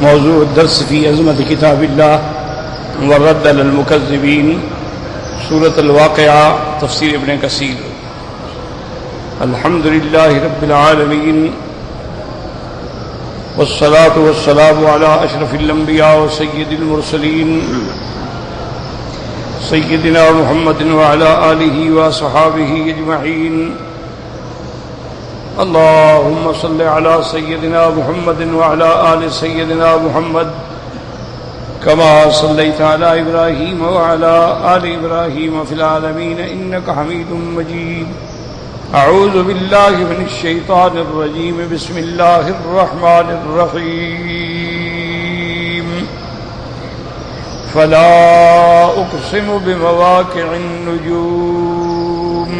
موضوع الدرس في عظمة كتاب الله والرد على المكذبين، سورة الواقعة، تفسير ابن كثير. الحمد لله رب العالمين، والصلاة والسلام على أشرف الأنبياء وسيد المرسلين سيدنا محمد وعلى آله وصحابه أجمعين. اللهم صل على سيدنا محمد وعلى آل سيدنا محمد كما صليت على إبراهيم وعلى آل إبراهيم في العالمين إنك حميد مجيد. أعوذ بالله من الشيطان الرجيم. بسم الله الرحمن الرحيم. فلا أقسم بمواقع النجوم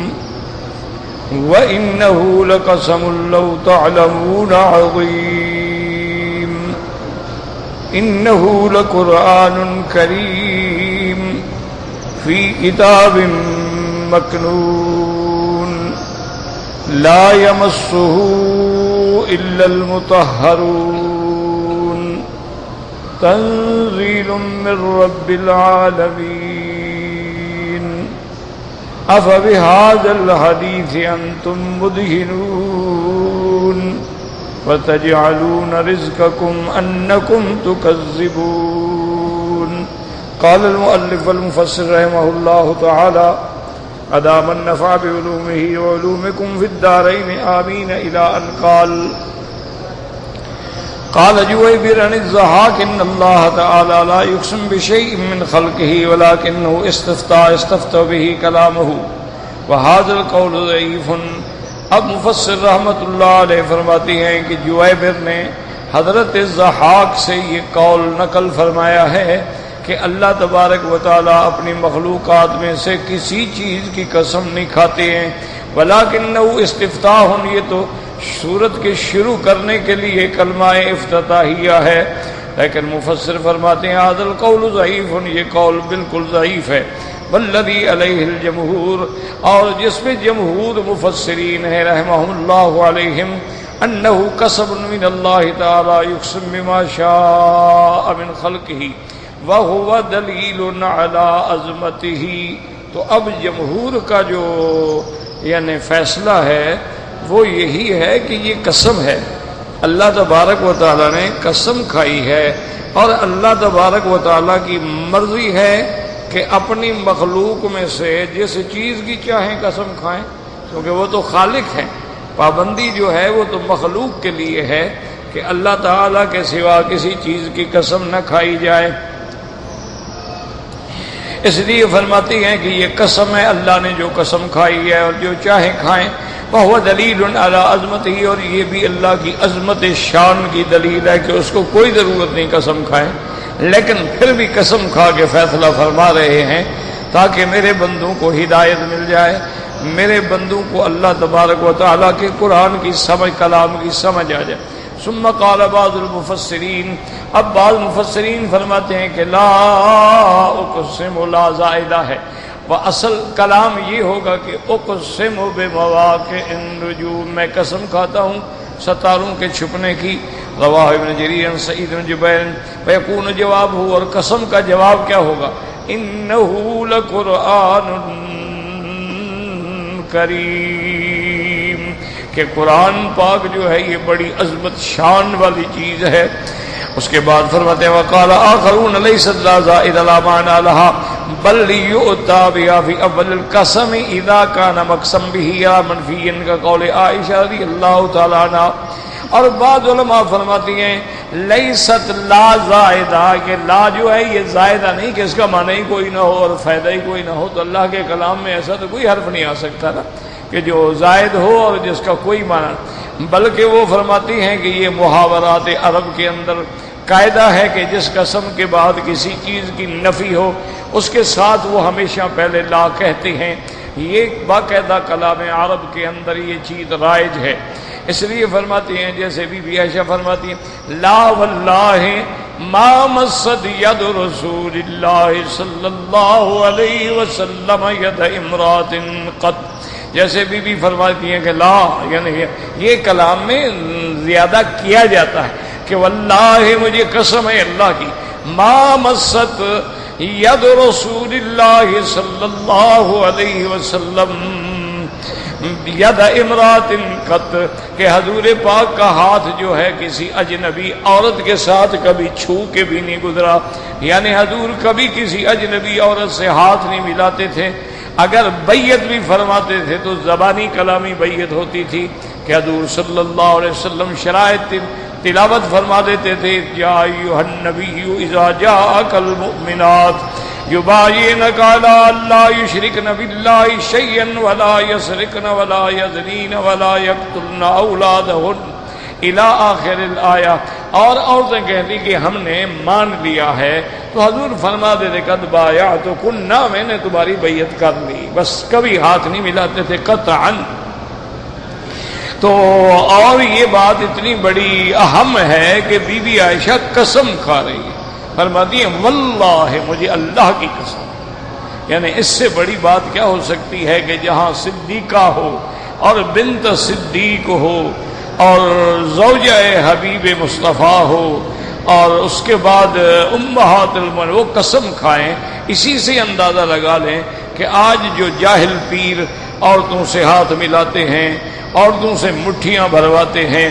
وإنه لقسم لو تعلمون عظيم. إنه لقرآن كريم في كتاب مكنون لا يمسه إلا المطهرون. تنزيل من رب العالمين. أفبهذا الحديث أنتم مدهنون وتجعلون رزقكم أنكم تكذبون. قال المؤلف والمفسر رحمه الله تعالى: أدام النفع بعلومه وعلومكم في الدارين آمين، إلى أن قال جويبر عن الضحاك: إن الله تعالى لا يقسم بشيء من خلقه ولكنه استفتى به كلامه، وهذا القول ضعيف. اب مفسر رحمت اللہ علیہ فرماتی ہیں کہ جویبر نے حضرت ضحاک سے یہ قول نقل فرمایا ہے کہ اللہ تبارک و تعالی اپنی مخلوقات میں سے کسی چیز کی قسم نہیں کھاتے ہیں، ولیکنہ استفتاح، یہ تو سورت کے شروع کرنے کے لیے کلمہ افتتاحیہ ہے. لیکن مفسر فرماتے ہیں ھذا القول ضعیف، یہ قول بالکل ضعیف ہے. والذی علیہ الجمہور، اور جس میں جمہور مفسرین ہیں رحمہم اللہ علیہم، انہ قسم من اللہ تعالی یقسم بما شاء من خلقہ وہو دلیل علی عظمتہ. تو اب جمہور کا جو یعنی فیصلہ ہے وہ یہی ہے کہ یہ قسم ہے، اللہ تبارک و تعالیٰ نے قسم کھائی ہے، اور اللہ تبارک و تعالیٰ کی مرضی ہے کہ اپنی مخلوق میں سے جس چیز کی چاہیں قسم کھائیں، کیونکہ وہ تو خالق ہیں. پابندی جو ہے وہ تو مخلوق کے لیے ہے کہ اللہ تعالیٰ کے سوا کسی چیز کی قسم نہ کھائی جائے. اس لیے فرماتی ہیں کہ یہ قسم ہے، اللہ نے جو قسم کھائی ہے اور جو چاہیں کھائیں. وہو دلیل علی عظمتہ، اور یہ بھی اللہ کی عظمت شان کی دلیل ہے کہ اس کو کوئی ضرورت نہیں قسم کھائیں، لیکن پھر بھی قسم کھا کے فیصلہ فرما رہے ہیں تاکہ میرے بندوں کو ہدایت مل جائے، میرے بندوں کو اللہ تبارک و تعالیٰ کے قرآن کی سمجھ، کلام کی سمجھ آ جائے. ثم قال بعض المفسرین، اب بعض مفسرین فرماتے ہیں کہ لا اقسم، لا زائدہ ہے، وہ اصل کلام یہ ہوگا کہ اقسم بمواقع النجوم، میں قسم کھاتا ہوں ستاروں کے چھپنے کی. رواہ ابن جریر عن سعید بن جبیر. فیکون جواب ہو، اور قسم کا جواب کیا ہوگا؟ انہ لقرآن کریم، کہ قرآن پاک جو ہے یہ بڑی عظمت شان والی چیز ہے. اس کے بعد فرماتے ہیں وقال آخرون لیست لا زائد لا معنی لها بل یؤتی بها فی اول القسم اذا کان مقسم به یا منفی کا قول عائشہ رضی اللہ تعالی عنہ. اور بعض علماء فرماتی ہیں لیست لا زائدہ، کہ لا جو ہے یہ زائدہ نہیں کہ اس کا معنی ہی کوئی نہ ہو اور فائدہ ہی کوئی نہ ہو. تو اللہ کے کلام میں ایسا تو کوئی حرف نہیں آ سکتا نا کہ جو زائد ہو اور جس کا کوئی معنی، بلکہ وہ فرماتی ہیں کہ یہ محاورات عرب کے اندر قاعدہ ہے کہ جس قسم کے بعد کسی چیز کی نفی ہو اس کے ساتھ وہ ہمیشہ پہلے لا کہتے ہیں. یہ باقاعدہ کلام عرب کے اندر یہ چیز رائج ہے. اس لیے فرماتی ہیں جیسے بی بی عائشہ فرماتی ہیں لا واللہ ما مست ید رسول اللہ صلی اللہ علیہ وسلم ید امرات قط. جیسے بی بی فرماتی ہیں کہ لا، یعنی یہ کلام میں زیادہ کیا جاتا ہے کہ واللہ مجھے قسم ہے اللہ کی، ما مست ید رسول اللہ صلی اللہ علیہ وسلم ید امرات قط، کہ حضور پاک کا ہاتھ جو ہے کسی اجنبی عورت کے ساتھ کبھی چھو کے بھی نہیں گزرا، یعنی حضور کبھی کسی اجنبی عورت سے ہاتھ نہیں ملاتے تھے۔ اگر بیعت بھی فرماتے تھے تو زبانی کلامی بیعت ہوتی تھی کہ حضور صلی اللہ علیہ وسلم شرائط تلاوت فرما دیتے تھے، یا ایھا النبی اذا جاءک المؤمنات یبایعنک علی الا یشرکن باللہ شیئا ولا یسرقن ولا یزنین ولا یقتلن اولادہن الی آخر الآیہ۔ اور عورتیں کہتی کہ ہم نے مان لیا ہے، تو حضور فرما دیتے قد بایعتکن، میں نے تمہاری بیعت کر لی، بس کبھی ہاتھ نہیں ملاتے تھے قطعا۔ تو اور یہ بات اتنی بڑی اہم ہے کہ بی بی عائشہ قسم کھا رہی ہے، فرماتی ہیں واللہ مجھے اللہ کی قسم، یعنی اس سے بڑی بات کیا ہو سکتی ہے کہ جہاں صدیقہ ہو اور بنت صدیق ہو اور زوجہ حبیب مصطفیٰ ہو اور اس کے بعد امہات المؤمنین وہ قسم کھائیں۔ اسی سے اندازہ لگا لیں کہ آج جو جاہل پیر عورتوں سے ہاتھ ملاتے ہیں، عورتوں سے مٹھیاں بھرواتے ہیں،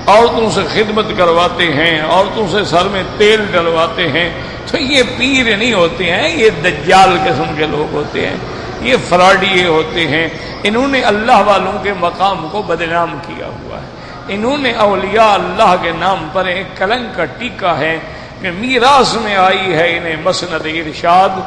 عورتوں سے خدمت کرواتے ہیں، عورتوں سے سر میں تیل ڈلواتے ہیں، تو یہ پیر نہیں ہوتے ہیں، یہ دجال قسم کے لوگ ہوتے ہیں، یہ فراڈیے ہوتے ہیں۔ انہوں نے اللہ والوں کے مقام کو بدنام کیا ہوا ہے، انہوں نے اولیاء اللہ کے نام پر ایک کلنک کا ٹیکا ہے کہ میراث میں آئی ہے انہیں مسند ارشاد،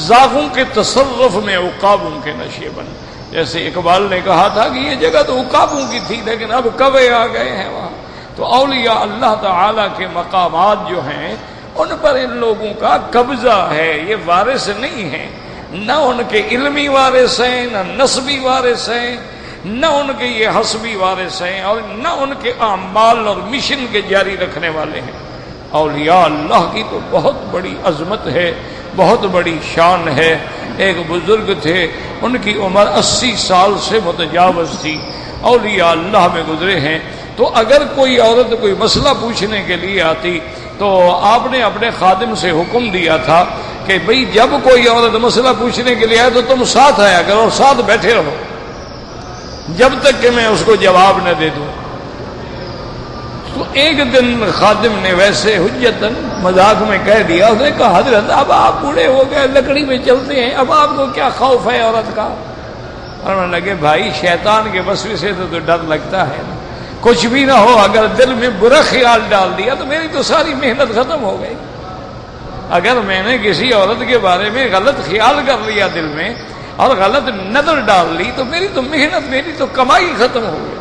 زاغوں کے تصرف میں عقابوں کے نشیبن۔ جیسے اقبال نے کہا تھا کہ یہ جگہ تو عقابوں کی تھی لیکن اب کوے آ گئے ہیں وہاں۔ تو اولیاء اللہ تعالی کے مقامات جو ہیں ان پر ان لوگوں کا قبضہ ہے، یہ وارث نہیں ہیں، نہ ان کے علمی وارث ہیں، نہ نسبی وارث ہیں، نہ ان کے یہ حسبی وارث ہیں، اور نہ ان کے اعمال اور مشن کے جاری رکھنے والے ہیں۔ اولیاء اللہ کی تو بہت بڑی عظمت ہے، بہت بڑی شان ہے۔ ایک بزرگ تھے، ان کی عمر 80 سال سے متجاوز تھی، اولیاء اللہ میں گزرے ہیں۔ تو اگر کوئی عورت کوئی مسئلہ پوچھنے کے لیے آتی تو آپ نے اپنے خادم سے حکم دیا تھا کہ بھئی جب کوئی عورت مسئلہ پوچھنے کے لیے آئے تو تم ساتھ آیا کرو اور ساتھ بیٹھے رہو جب تک کہ میں اس کو جواب نہ دے دوں۔ تو ایک دن خادم نے ویسے حجتاً مذاق میں کہہ دیا، اس نے کہا حضرت اب آپ بوڑھے ہو گئے، لکڑی میں چلتے ہیں، اب آپ کو کیا خوف ہے عورت کا؟ اور میں لگے بھائی شیطان کے وسوسے سے تو ڈر لگتا ہے، کچھ بھی نہ ہو اگر دل میں برا خیال ڈال دیا تو میری تو ساری محنت ختم ہو گئی۔ اگر میں نے کسی عورت کے بارے میں غلط خیال کر لیا دل میں اور غلط نظر ڈال لی تو میری تو محنت، میری تو کمائی ختم ہو گئی،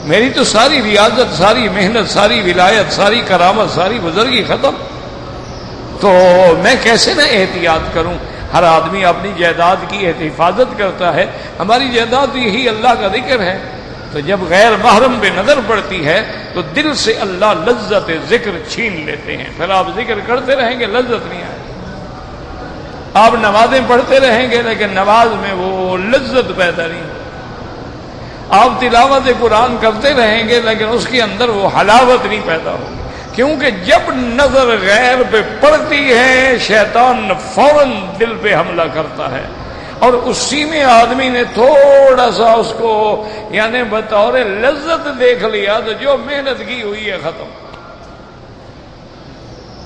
میری تو ساری ریاضت، ساری محنت، ساری ولایت، ساری کرامت، ساری بزرگی ختم۔ تو میں کیسے نہ احتیاط کروں؟ ہر آدمی اپنی جائیداد کی حفاظت کرتا ہے، ہماری جائیداد یہی اللہ کا ذکر ہے۔ تو جب غیر محرم پہ نظر پڑتی ہے تو دل سے اللہ لذت ذکر چھین لیتے ہیں، پھر آپ ذکر کرتے رہیں گے لذت نہیں آئے گی، آپ نمازیں پڑھتے رہیں گے لیکن نماز میں وہ لذت پیدا نہیں ہوگی، آپ تلاوت قرآن کرتے رہیں گے لیکن اس کے اندر وہ حلاوت نہیں پیدا ہوگی، کیونکہ جب نظر غیر پہ پڑتی ہے شیطان فوراً دل پہ حملہ کرتا ہے، اور اسی میں آدمی نے تھوڑا سا اس کو یعنی بطور لذت دیکھ لیا تو جو محنت کی ہوئی ہے ختم۔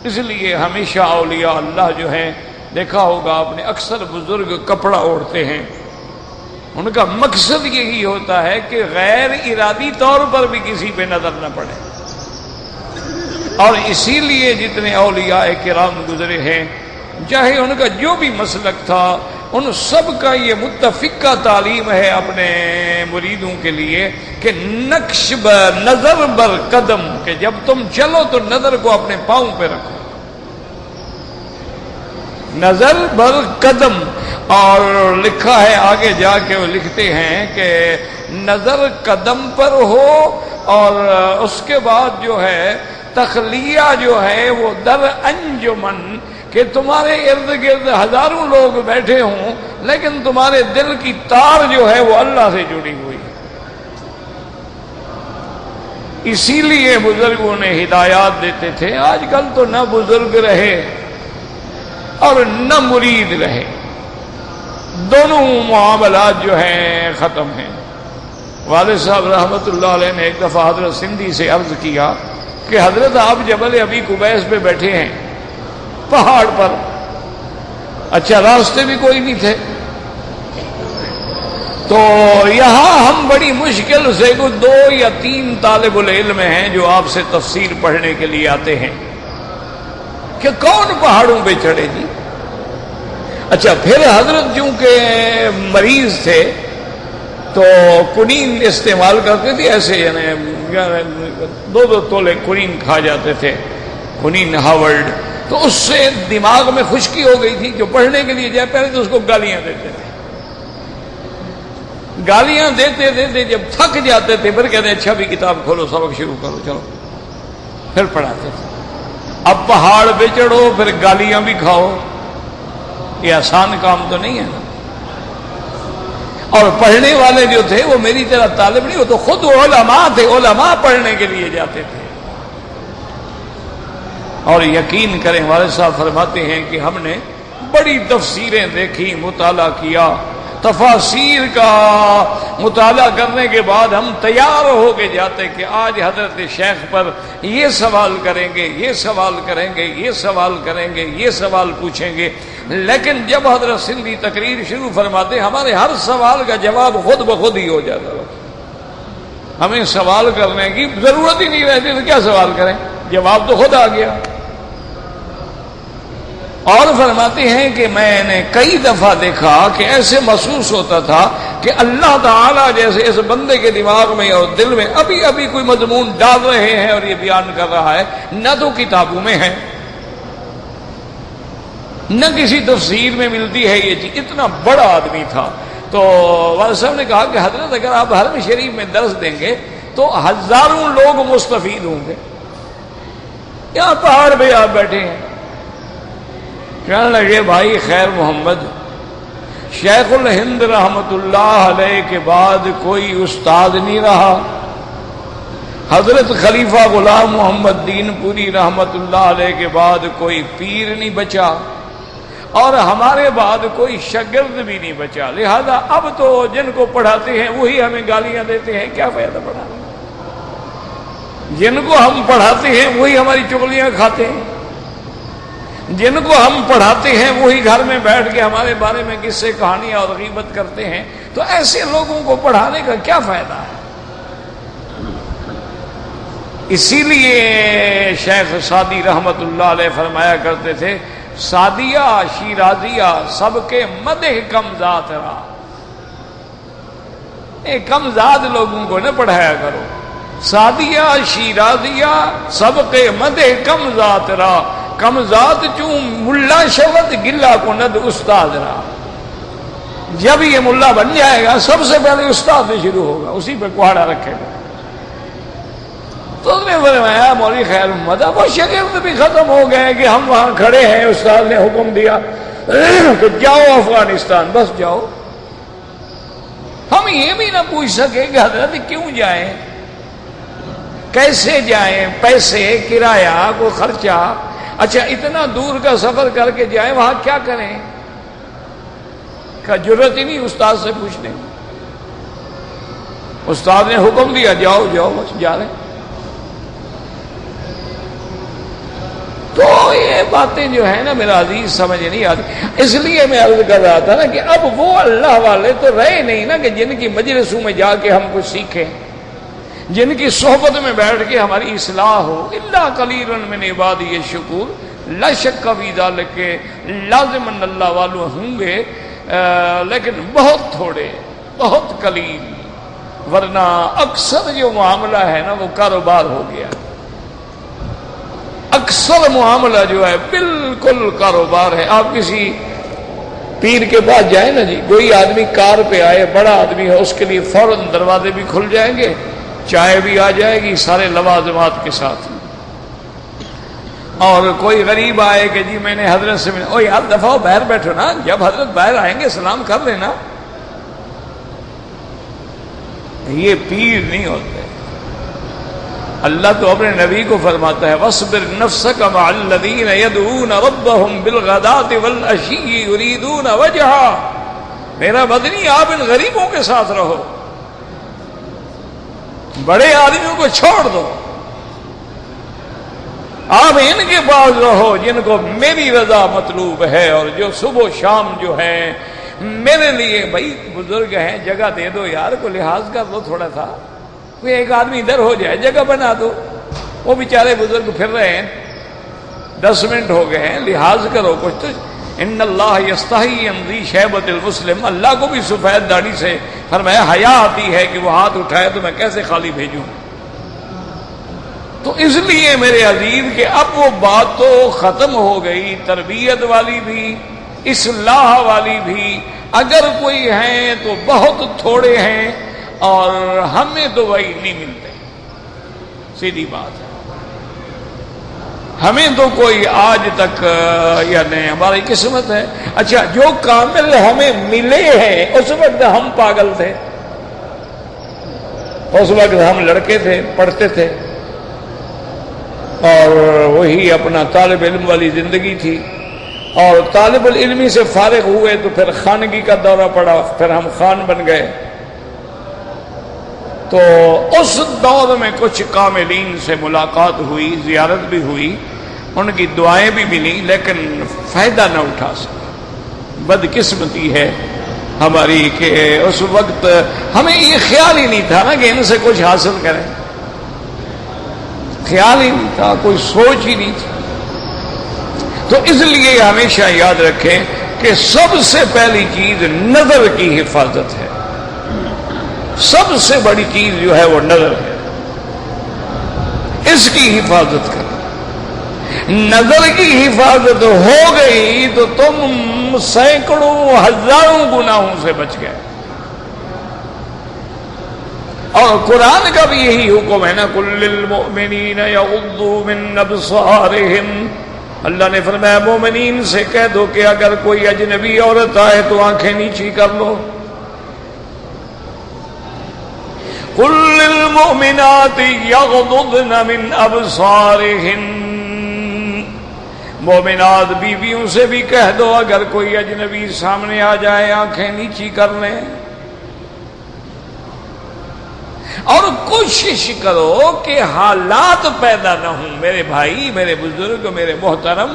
اس لیے ہمیشہ اولیاء اللہ جو ہیں، دیکھا ہوگا آپ نے اکثر بزرگ کپڑا اوڑھتے ہیں، ان کا مقصد یہی ہوتا ہے کہ غیر ارادی طور پر بھی کسی پہ نظر نہ پڑے۔ اور اسی لیے جتنے اولیاء کرام گزرے ہیں، چاہے ان کا جو بھی مسلک تھا، ان سب کا یہ متفقہ تعلیم ہے اپنے مریدوں کے لیے کہ نقش نظر بر قدم، کہ جب تم چلو تو نظر کو اپنے پاؤں پہ رکھو، نظر بر قدم۔ اور لکھا ہے آگے جا کے وہ لکھتے ہیں کہ نظر قدم پر ہو، اور اس کے بعد جو ہے تخلیہ جو ہے وہ در انجمن، کہ تمہارے ارد گرد ہزاروں لوگ بیٹھے ہوں لیکن تمہارے دل کی تار جو ہے وہ اللہ سے جڑی ہوئی ہے۔ اسی لیے بزرگوں نے ہدایات دیتے تھے. آج کل تو نہ بزرگ رہے اور نہ مرید رہے، دونوں معاملات جو ہیں ختم ہیں. والد صاحب رحمۃ اللہ علیہ نے ایک دفعہ حضرت سندھی سے عرض کیا کہ حضرت آپ جبل ابی قبیس پہ بیٹھے ہیں پہاڑ پر، اچھا راستے بھی کوئی نہیں تھے، تو یہاں ہم بڑی مشکل سے 2 یا 3 طالب العلم ہیں جو آپ سے تفسیر پڑھنے کے لیے آتے ہیں کہ کون پہاڑوں پہ چڑھے جی. اچھا پھر حضرت چونکہ مریض تھے تو کنین استعمال کرتے تھے، ایسے یعنی 2 تولے کنین کھا جاتے تھے، کنین ہاورڈ. تو اس سے دماغ میں خشکی ہو گئی تھی، جو پڑھنے کے لیے جائے پہلے تو اس کو گالیاں دیتے تھے، گالیاں دیتے دیتے جب تھک جاتے تھے پھر کہتے اچھا بھی کتاب کھولو سبق شروع کرو چلو، پھر پڑھاتے تھے. اب پہاڑ پہ چڑھو پھر گالیاں بھی کھاؤ، یہ آسان کام تو نہیں ہے نا. اور پڑھنے والے جو تھے وہ میری طرح طالب نہیں، وہ تو خود علماء تھے، علماء پڑھنے کے لیے جاتے تھے. اور یقین کریں والد صاحب فرماتے ہیں کہ ہم نے بڑی تفسیریں دیکھی، مطالعہ کیا، تفاسیر کا مطالعہ کرنے کے بعد ہم تیار ہو کے جاتے کہ آج حضرت شیخ پر یہ سوال کریں گے، یہ سوال کریں گے، یہ سوال کریں گے، یہ سوال پوچھیں گے. لیکن جب حضرت سندھی تقریر شروع فرماتے ہمارے ہر سوال کا جواب خود بخود ہی ہو جاتا، ہمیں سوال کرنے کی ضرورت ہی نہیں رہتی، تو کیا سوال کریں، جواب تو خود آ گیا. اور فرماتے ہیں کہ میں نے کئی دفعہ دیکھا کہ ایسے محسوس ہوتا تھا کہ اللہ تعالیٰ جیسے اس بندے کے دماغ میں اور دل میں ابھی ابھی کوئی مضمون ڈال رہے ہیں اور یہ بیان کر رہا ہے، نہ تو کتابوں میں ہے نہ کسی تفسیر میں ملتی ہے یہ چیز. اتنا بڑا آدمی تھا. تو والد صاحب نے کہا کہ حضرت اگر آپ حرم شریف میں درس دیں گے تو ہزاروں لوگ مستفید ہوں گے. یہاں پہاڑ پہ آپ بیٹھے ہیں. کہنے لگے بھائی خیر محمد، شیخ الہند رحمت اللہ علیہ کے بعد کوئی استاد نہیں رہا، حضرت خلیفہ غلام محمد دین پوری رحمت اللہ علیہ کے بعد کوئی پیر نہیں بچا، اور ہمارے بعد کوئی شاگرد بھی نہیں بچا. لہذا اب تو جن کو پڑھاتے ہیں وہی ہمیں گالیاں دیتے ہیں، کیا فائدہ پڑھانے؟ جن کو ہم پڑھاتے ہیں وہی ہماری چغلیاں کھاتے ہیں، جن کو ہم پڑھاتے ہیں وہی گھر میں بیٹھ کے ہمارے بارے میں قصے کہانیاں اور غیبت کرتے ہیں. تو ایسے لوگوں کو پڑھانے کا کیا فائدہ ہے؟ اسی لیے شیخ سعدی رحمت اللہ علیہ فرمایا کرتے تھے سعدیہ شیرازیہ سب کے مدح کم ذات رہا. کم ذات لوگوں کو نہ پڑھایا کرو. سعدیہ شیرازیہ سب کے مدح کم ذات رہا، کم ذات چوں ملا شود گلا کو ند استاد رہا. جب یہ ملا بن جائے گا سب سے پہلے استاد سے شروع ہوگا، اسی پہ کوہڑا رکھے گا. تو اس نے فرمایا مولوی خیر محمد اب وہ شاگرد بھی ختم ہو گئے کہ ہم وہاں کھڑے ہیں، استاد نے حکم دیا کہ جاؤ افغانستان، بس جاؤ. ہم یہ بھی نہ پوچھ سکے کہ حضرت کیوں جائیں، کیسے جائیں، پیسے کرایہ کو خرچہ، اچھا اتنا دور کا سفر کر کے جائیں وہاں کیا کریں، کا ضرورت ہی نہیں استاد سے پوچھنے. استاد نے حکم دیا جاؤ جاؤ، بس جا رہے. تو یہ باتیں جو ہیں نا میرا عزیز سمجھ نہیں آتی. اس لیے میں عرض کر رہا تھا نا کہ اب وہ اللہ والے تو رہے نہیں نا کہ جن کی مجلسوں میں جا کے ہم کچھ سیکھیں، جن کی صحبت میں بیٹھ کے ہماری اصلاح ہو. الا قلیلا من عبادی الشکور، لا شک فی ذلک، لازماً اللہ والے ہوں گے لیکن بہت تھوڑے، بہت قلیل. ورنہ اکثر جو معاملہ ہے نا وہ کاروبار ہو گیا. اکثر معاملہ جو ہے بالکل کاروبار ہے. آپ کسی پیر کے پاس جائیں نا جی، کوئی آدمی کار پہ آئے، بڑا آدمی ہے، اس کے لیے فوراً دروازے بھی کھل جائیں گے، چائے بھی آ جائے گی سارے لوازمات کے ساتھ. اور کوئی غریب آئے کہ جی میں نے حضرت سے او یار دفعہ باہر بیٹھو نا، جب حضرت باہر آئیں گے سلام کر لینا. یہ پیر نہیں ہوتے. اللہ تو اپنے نبی کو فرماتا ہے وَاصْبِرْ نَفْسَكَ مَعَ الَّذِينَ يَدْعُونَ رَبَّهُمْ بِالْغَدَاةِ وَالْعَشِيِّ يُرِيدُونَ وَجْهَهُ، میرا مدنی آپ ان غریبوں کے ساتھ رہو، بڑے آدمیوں کو چھوڑ دو، آپ ان کے پاس رہو جن کو میری رضا مطلوب ہے، اور جو صبح و شام جو ہے میرے لیے، بھائی بزرگ ہیں جگہ دے دو یار، کو لحاظ کر لو تھوڑا سا، کوئی ایک آدمی ادھر ہو جائے جگہ بنا دو، وہ بیچارے بزرگ پھر رہے ہیں 10 منٹ ہو گئے ہیں، لحاظ کرو کچھ تو۔ ان اللہ یستحی ان ذی شیبۃ المسلم، اللہ کو بھی سفید داڑھی سے فرمایا حیا آتی ہے کہ وہ ہاتھ اٹھائے تو میں کیسے خالی بھیجوں۔ تو اس لیے میرے عزیز کہ اب وہ بات تو ختم ہو گئی، تربیت والی بھی اصلاح والی بھی، اگر کوئی ہیں تو بہت تھوڑے ہیں، اور ہمیں تو وہی نہیں ملتے، سیدھی بات ہے، ہمیں تو کوئی آج تک یا نہیں، ہماری قسمت ہے۔ اچھا جو کامل ہمیں ملے ہیں اس وقت ہم پاگل تھے، اس وقت ہم لڑکے تھے، پڑھتے تھے، اور وہی اپنا طالب علم والی زندگی تھی، اور طالب العلمی سے فارغ ہوئے تو پھر خانگی کا دورہ پڑا، پھر ہم خان بن گئے۔ تو اس دور میں کچھ کاملین سے ملاقات ہوئی، زیارت بھی ہوئی، ان کی دعائیں بھی ملی، لیکن فائدہ نہ اٹھا سکے۔ بدقسمتی ہے ہماری کہ اس وقت ہمیں یہ خیال ہی نہیں تھا نا کہ ان سے کچھ حاصل کریں، خیال ہی نہیں تھا، کوئی سوچ ہی نہیں تھی۔ تو اس لیے ہمیشہ یاد رکھیں کہ سب سے پہلی چیز نظر کی حفاظت ہے، سب سے بڑی چیز جو ہے وہ نظر ہے، اس کی حفاظت کرو۔ نظر کی حفاظت ہو گئی تو تم سینکڑوں ہزاروں گناہوں سے بچ گئے۔ اور قرآن کا بھی یہی حکم ہے نا، قُل لِّلْمُؤْمِنِينَ يَغُضُّوا مِنْ أَبْصَارِهِمْ، اللہ نے فرمایا مومنین سے کہہ دو کہ اگر کوئی اجنبی عورت آئے تو آنکھیں نیچی کر لو۔ قُل لِّلْمُؤْمِنَاتِ يَغْضُضْنَ مِنْ أَبْصَارِهِنَّ، مومنات بیویوں سے بھی کہہ دو اگر کوئی اجنبی سامنے آ جائے آنکھیں نیچی کر لیں۔ اور کوشش کرو کہ حالات پیدا نہ ہوں، میرے بھائی، میرے بزرگ، میرے محترم،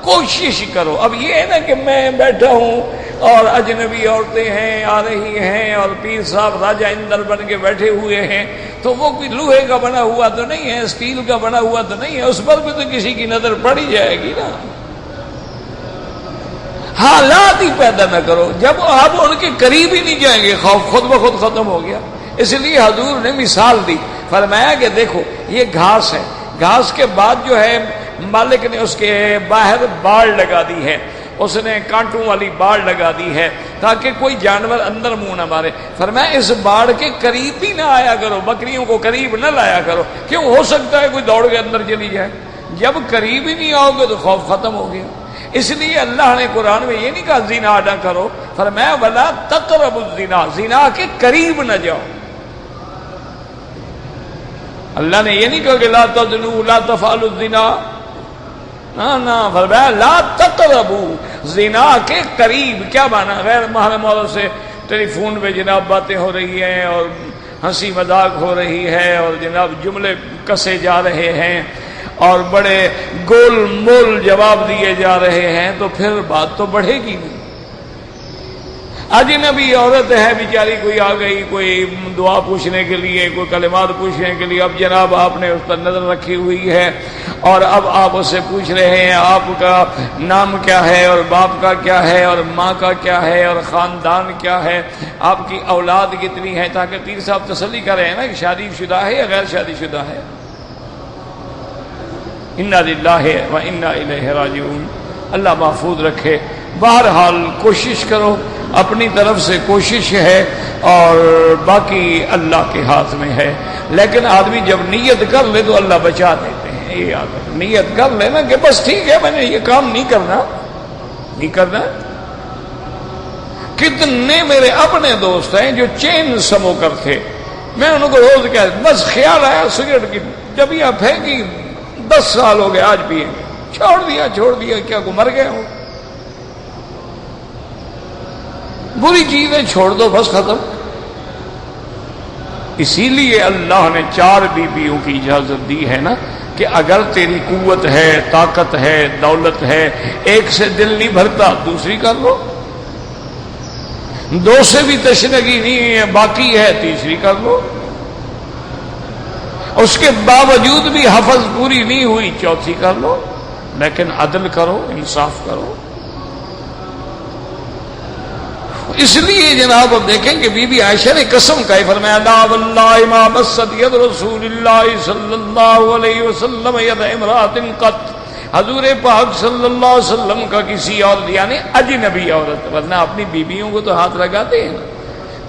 کوشش کرو۔ اب یہ ہے نا کہ میں بیٹھا ہوں اور اجنبی عورتیں ہیں، آ رہی ہیں، اور پیر صاحب راجہ اندر بن کے بیٹھے ہوئے ہیں، تو وہ کوئی لوہے کا بنا ہوا تو نہیں ہے، اسٹیل کا بنا ہوا تو نہیں ہے، اس پر بھی تو کسی کی نظر پڑ ہی جائے گی نا۔ حالات ہی پیدا نہ کرو، جب آپ ان کے قریب ہی نہیں جائیں گے خوف خود بخود ختم ہو گیا۔ اس لیے حضور نے مثال دی، فرمایا کہ دیکھو یہ گھاس ہے، گھاس کے بعد جو ہے مالک نے اس کے باہر باڑ لگا دی ہے، اس نے کانٹوں والی باڑ لگا دی ہے تاکہ کوئی جانور اندر منہ نہ مارے۔ فرمایا اس باڑ کے قریب بھی نہ آیا کرو، بکریوں کو قریب نہ لایا کرو، کیوں ہو سکتا ہے کوئی دوڑ کے اندر چلی جائے۔ جب قریب ہی نہیں آؤ گے تو خوف ختم ہو گیا۔ اس لیے اللہ نے قرآن میں یہ نہیں کہا زنا نہ کرو، فرمایا ولا تقربوا الزنا، زنا کے قریب نہ جاؤ۔ اللہ نے یہ نہیں کہا کہ لا تزنوا لا تفعلوا الزنا، نہ فرمایا لا تقربوا، زنا کے قریب۔ کیا مانا؟ غیر محرم عورت سے ٹیلی فون پہ جناب باتیں ہو رہی ہیں، اور ہنسی مذاق ہو رہی ہے، اور جناب جملے کسے جا رہے ہیں، اور بڑے گول مول جواب دیے جا رہے ہیں، تو پھر بات تو بڑھے گی نہیں۔ اجنبی عورت ہے بیچاری، کوئی آ گئی، کوئی دعا پوچھنے کے لیے، کوئی کلمات پوچھنے کے لیے، اب جناب آپ نے اس پر نظر رکھی ہوئی ہے، اور اب آپ اس سے پوچھ رہے ہیں آپ کا نام کیا ہے، اور باپ کا کیا ہے، اور ماں کا کیا ہے، اور خاندان کیا ہے، آپ کی اولاد کتنی ہے، تاکہ پیر صاحب تسلی کر رہے ہیں نا کہ شادی شدہ ہے یا غیر شادی شدہ ہے۔ انا للہ و انا الیہ راجعون، اللہ محفوظ رکھے۔ بہرحال کوشش کرو، اپنی طرف سے کوشش ہے، اور باقی اللہ کے ہاتھ میں ہے۔ لیکن آدمی جب نیت کر لے تو اللہ بچا دیتے ہیں۔ یہ یاد رکھو، نیت کر لے نا کہ بس ٹھیک ہے میں نے یہ کام نہیں کرنا۔ کتنے میرے اپنے دوست ہیں جو چین سموکر تھے، میں ان کو روز کہتا بس خیال آیا سگریٹ کی جب یہ پھینکی 10 سال ہو گئے آج پیئیں گے، چھوڑ دیا کیا کو مر گئے ہو؟ بری چیزیں چھوڑ دو بس ختم۔ اسی لیے اللہ نے 4 بیویوں کی اجازت دی ہے نا کہ اگر تیری قوت ہے، طاقت ہے، دولت ہے، ایک سے دل نہیں بھرتا دوسری کر لو، 2 سے بھی تشنگی نہیں ہے باقی ہے تیسری کر لو، اس کے باوجود بھی حفظ پوری نہیں ہوئی چوتھی کر لو، لیکن عدل کرو، انصاف کرو۔ اس لیے جناب اب دیکھیں کہ بی بی عائشہ نے قسم کھائی، فرمایا لا واللہ ما مست ید رسول اللہ صلی اللہ علیہ وسلم ید امرأۃ قط، حضور پاک صلی اللہ علیہ وسلم کا کسی عورت یعنی اجنبی عورت، ورنہ اپنی بیویوں کو تو ہاتھ لگاتے ہیں نا،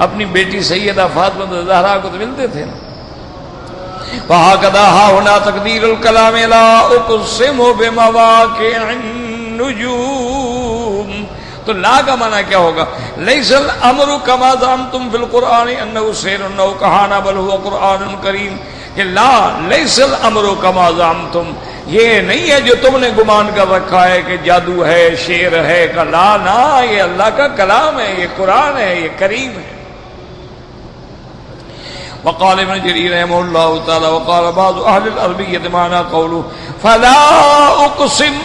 اپنی بیٹی سیدہ فاطمہ زہرا کو تو ملتے تھے نا۔ وَهَكَذَا هَٰهُنَا تَقْدِيرُ الْكَلَامِ لَا أُقْسِمُ بِمَوَاقِعِ النُّجُومِ، تو لا کا معنی کیا ہوگا؟ لَيْسَ الْأَمْرُ كَمَا زَعَمْتُمْ فِي الْقُرْآنِ أَنَّهُ سِحْرٌ أَوْ كَهَانَةٌ بَلْ هُوَ قُرْآنٌ كَرِيمٌ، کہ لا لَيْسَ الْأَمْرُ كَمَا زَعَمْتُمْ، یہ نہیں ہے جو تم نے گمان کر رکھا ہے کہ جادو ہے، شعر ہے، لا نا، یہ اللہ کا کلام ہے، یہ قرآن ہے، یہ کریم ہے۔ وقال ابن جرير رحمه الله تعالى وقال بعض اهل العربيه معنى قوله فلا اقسم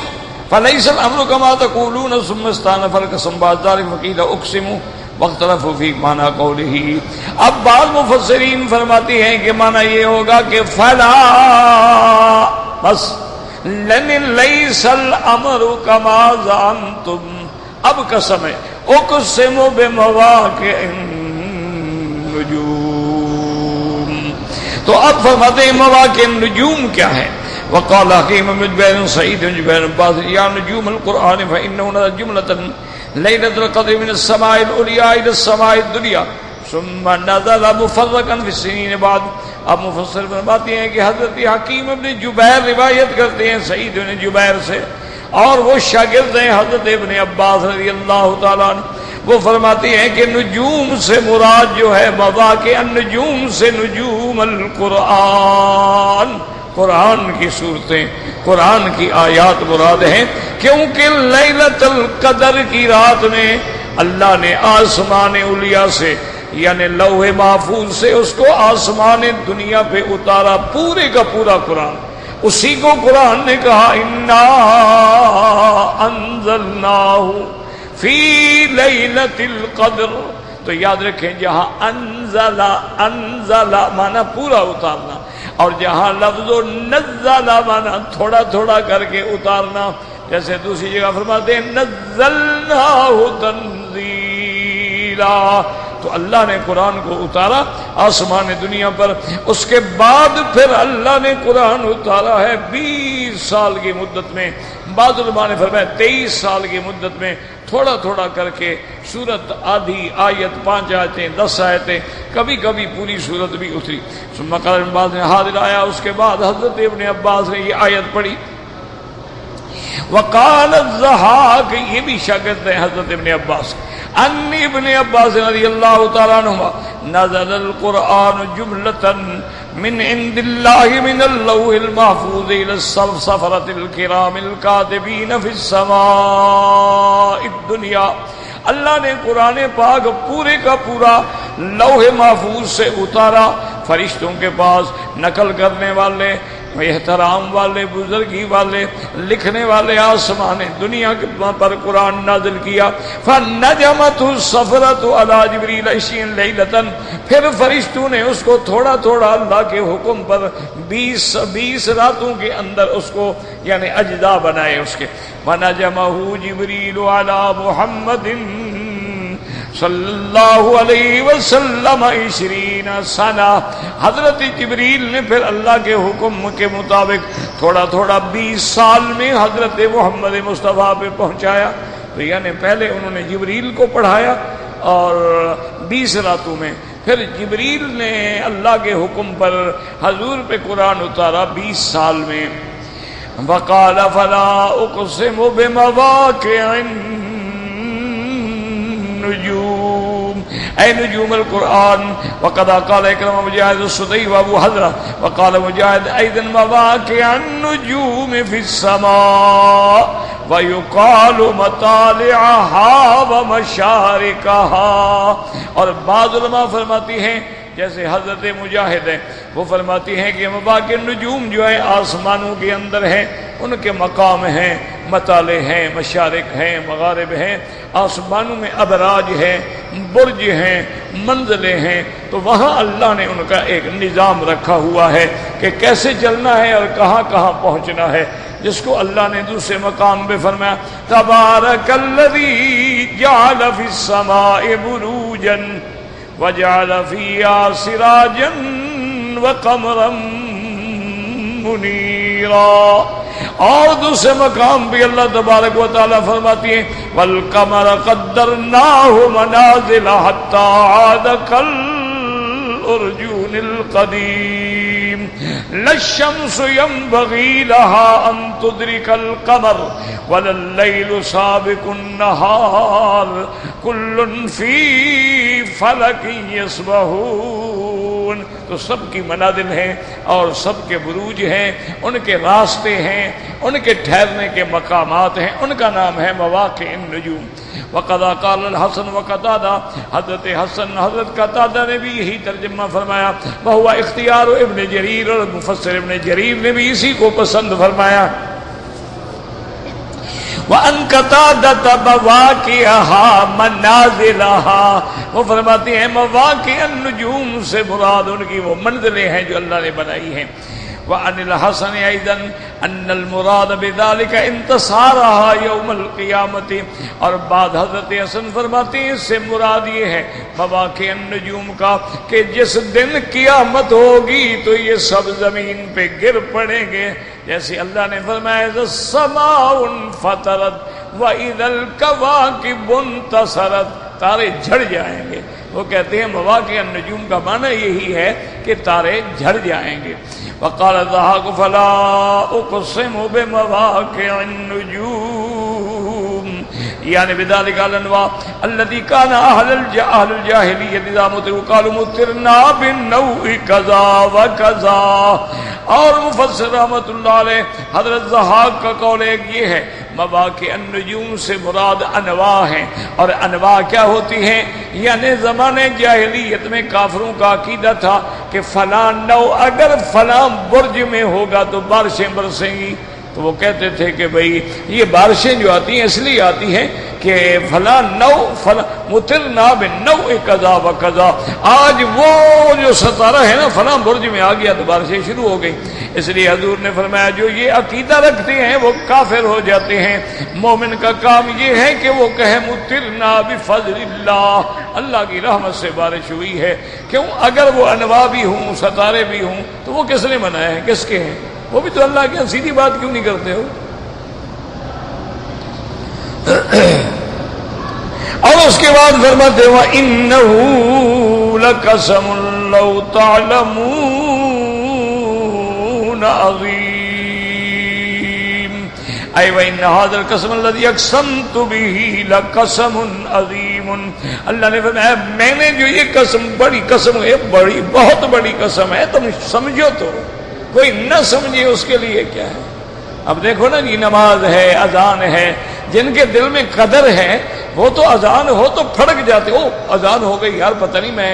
فليس الامر كما تقولون ثم استانف القسم بعد ذلك وقيل اقسم واختلفوا في معنى قوله۔ اب بعض مفسرین فرماتے ہیں کہ معنی یہ ہوگا کہ فلا بس ليس الامر كما زعمتم، اب قسم ہے اقسم بمواقع النجوم، تو اب فرماتے ہیں مواقع النجوم کیا ہے؟ وقال حکیم بن جبیر سعید بن جبیر عباس یا نجوم القرآن فإنه نزل جملة ليلة القدر من السماء العليا إلى السماء الدنيا ثم نزل مفرقا في السنين بعد۔ اب مفسر فرماتے ہیں کہ حضرت حکیم بن جبیر روایت کرتے ہیں سعید بن جبیر سے، اور وہ شاگرد ہیں حضرت ابن عباس رضی اللہ تعالیٰ عنہ، وہ فرماتے ہیں کہ نجوم سے مراد جو ہے مواقع النجوم سے نجوم القرآن، قرآن کی صورتیں، قرآن کی آیات مراد ہیں، کیونکہ لیلۃ القدر کی رات میں اللہ نے آسمان علیا سے یعنی لوح محفوظ سے اس کو آسمان دنیا پہ اتارا، پورے کا پورا قرآن، اسی کو قرآن نے کہا انا انزلناہ فی لیلۃ القدر، تو یاد رکھیں جہاں انزل مانا پورا اتارنا، اور جہاں لفظ نزل مانا تھوڑا تھوڑا کر کے اتارنا، جیسے دوسری جگہ فرماتے ہیں نزلناہ تنزیلا، تو اللہ نے قرآن کو اتارا آسمان دنیا پر، اس کے بعد پھر اللہ نے قرآن اتارا ہے 20 سال کی مدت میں، بعض علماء نے فرمایا 23 سال کی مدت میں، تھوڑا تھوڑا کر کے سورت آدھی آیت 5 آیتیں 10 آیتیں، کبھی کبھی پوری سورت بھی اتری۔ ثم قال ابن عباس نے حاضر آیا، اس کے بعد حضرت ابن عباس نے یہ آیت پڑھی۔ وقال الضحاک، یہ بھی شاگرد ہیں حضرت ابن عباس، ان ابن عباس رضی اللہ تعالیٰ عنہ نزل القرآن جملة من عند اللہ من اللوح المحفوظ الى السفرة الكرام الكاتبین فی السماء الدنیا، اللہ نے قرآن پاک پورے کا پورا لوح محفوظ سے اتارا، فرشتوں کے پاس نقل کرنے والے، احترام والے، بزرگی والے، لکھنے والے آسمان دنیا کے پر قرآن نازل کیا۔ فَنَجَمَتُ السَّفْرَةُ عَلَى جِبْرِيلَ 20 لَيْلَةً، پھر فرشتوں نے اس کو تھوڑا تھوڑا اللہ کے حکم پر 20 راتوں کے اندر اس کو یعنی اجزاء بنائے اس کے۔ وَنَجَمَهُ جِبْرِيلُ عَلَى مُحَمَّدٍ صلی اللہ علیہ وسلم 20 سنہ، حضرت جبریل نے پھر اللہ کے حکم کے مطابق تھوڑا تھوڑا 20 سال میں حضرت محمد مصطفیٰ پہ پہنچایا، تو یعنی پہلے انہوں نے جبریل کو پڑھایا اور 20 راتوں میں، پھر جبریل نے اللہ کے حکم پر حضور پہ قرآن اتارا 20 سال میں۔ وقال فلا اقسم بمواقع النجوم، اے نجوم القرآن. وقد قال اکرم مجاہد السدی وابو حضرہ وقال مجاہد ایضا مواقع النجوم فی السماء وَيُقَالُ مَطَالِعَهَا وَمَشَارِقَهَا. اور بعض علماء فرماتی ہیں جیسے حضرت مجاہد ہیں وہ فرماتی ہیں کہ مواقع نجوم جو ہے آسمانوں کے اندر ہیں ان کے مقام ہیں مطالع ہیں مشارق ہیں مغارب ہیں آسمانوں میں ابراج ہیں برج ہیں منزلیں ہیں تو وہاں اللہ نے ان کا ایک نظام رکھا ہوا ہے کہ کیسے چلنا ہے اور کہاں کہاں پہنچنا ہے جس کو اللہ نے دوسرے مقام پہ فرمایا تبارک الذی جعل فی السماء بروجا وجعل فیہا سراجا وقمرا منیرا. اور دوسرے مقام پہ اللہ تبارک و تعالی فرماتی ہیں والقمر قدرناہ منازل حتی عاد کالارجون القدیم لا الشمس ينبغي لها أن تدرك القمر ولا الليل سابق النهار كل في فلك يسبحون. تو سب کی منازل ہیں اور سب کے بروج ہیں ان کے راستے ہیں ان کے ٹھہرنے کے مقامات ہیں ان کا نام ہے مواقع النجوم. وقد قال الحسن وقتادہ حضرت حسن حضرت قتادہ نے بھی یہی ترجمہ فرمایا وہو اختیار ابن جریر اور مفسر ابن جریر نے بھی اسی کو پسند فرمایا. وَأَن قَتَادَةَ مَوَاقِعَهَا مَنَازِلَهَا وہ فرماتی ہیں مواقع النجوم سے مراد ان کی وہ منزلیں ہیں جو اللہ نے بنائی ہیں. وعن الحسن ايضا ان المراد بذلك انتصارها يوم القيامه اور بعد حضرت حسن فرماتے ہیں اس سے مراد یہ ہے مواقع النجوم کا کہ جس دن قیامت ہوگی تو یہ سب زمین پہ گر پڑیں گے جیسے اللہ نے فرمایا السماء انفطرت واذا الكواكب انتصرت تارے جھڑ جائیں گے. وہ کہتے ہیں مواقع النجوم کا معنی یہی ہے کہ تارے جھڑ جائیں گے. وقال الضحاك فلا اقسم بمواقع النجوم یعنی بذلك الانواع الذي كان اهل الجاهليه اذا مطروا قالوا مطرنا بالنوع كذا وكذا. اور مفسر رحمۃ اللہ علیہ حضرت ضحاک کا قول ایک یہ ہے مواقع النجوم سے مراد انواع ہیں اور انواع کیا ہوتی ہیں یعنی زمانے جاہلیت میں کافروں کا عقیدہ تھا کہ فلاں نو اگر فلاں برج میں ہوگا تو بارشیں برسیں گی. تو وہ کہتے تھے کہ بھئی یہ بارشیں جو آتی ہیں اس لیے آتی ہیں کہ فلاں نو فلاں مطرنا بالنوع کذا و کذا آج وہ جو ستارہ ہے نا فلاں برج میں آ گیا تو بارشیں شروع ہو گئی. اس لیے حضور نے فرمایا جو یہ عقیدہ رکھتے ہیں وہ کافر ہو جاتے ہیں. مومن کا کام یہ ہے کہ وہ کہے مطرنا بفضل اللہ اللہ کی رحمت سے بارش ہوئی ہے. کیوں اگر وہ انواع بھی ہوں ستارے بھی ہوں تو وہ کس نے بنائے ہیں کس کے ہیں وہ بھی تو اللہ کے. سیدھی بات کیوں نہیں کرتے ہو. اور اس کے بعد فرماتے ہیں وَإِنَّهُ لَقَسَمٌ لَوْ تَعْلَمُونَ عَظِيمٌ اے وَإِنَّ هَذَا الْقَسَمَ الَّذِي أَقْسَمْتُ بِهِ لَقَسَمٌ عَظِيمٌ. اللہ نے فرمایا میں نے جو یہ قسم بڑی قسم ہے بڑی بہت بڑی قسم ہے تم سمجھو تو کوئی نہ سمجھے اس کے لیے کیا ہے. اب دیکھو نا جی نماز ہے اذان ہے جن کے دل میں قدر ہے وہ تو اذان ہو تو پھڑک جاتے ہو اذان ہو گئی یار پتہ نہیں میں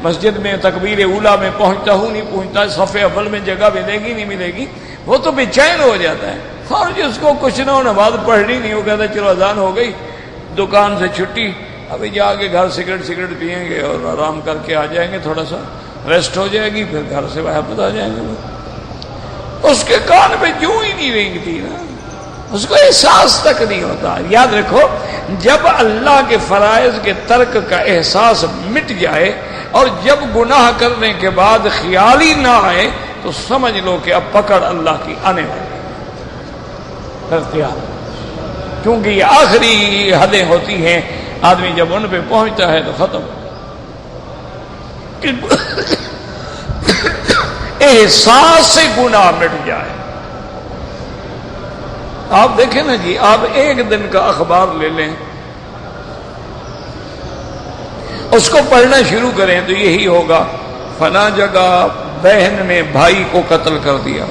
مسجد میں تکبیر اولا میں پہنچتا ہوں نہیں پہنچتا صف اول میں جگہ ملے گی نہیں ملے گی وہ تو بے چین ہو جاتا ہے. اور جس کو کچھ نہ ہو نماز پڑھنی نہیں وہ کہتا چلو اذان ہو گئی دکان سے چھٹی ابھی جا کے گھر سگریٹ پئیں گے اور آرام کر کے آ جائیں گے تھوڑا سا ریسٹ ہو جائے گی پھر گھر سے واپس آ جائیں گے. اس کے کان پہ جوں ہی نہیں رینگتی نا اس کو احساس تک نہیں ہوتا. یاد رکھو جب اللہ کے فرائض کے ترک کا احساس مٹ جائے اور جب گناہ کرنے کے بعد خیال ہی نہ آئے تو سمجھ لو کہ اب پکڑ اللہ کی آنے والی اختیار کیونکہ یہ آخری حدیں ہوتی ہیں آدمی جب ان پہ پہنچتا ہے تو ختم احساس سے گناہ مٹ جائے. آپ دیکھیں نا جی آپ ایک دن کا اخبار لے لیں اس کو پڑھنا شروع کریں تو یہی ہوگا، فلاں جگہ بہن نے بھائی کو قتل کر دیا،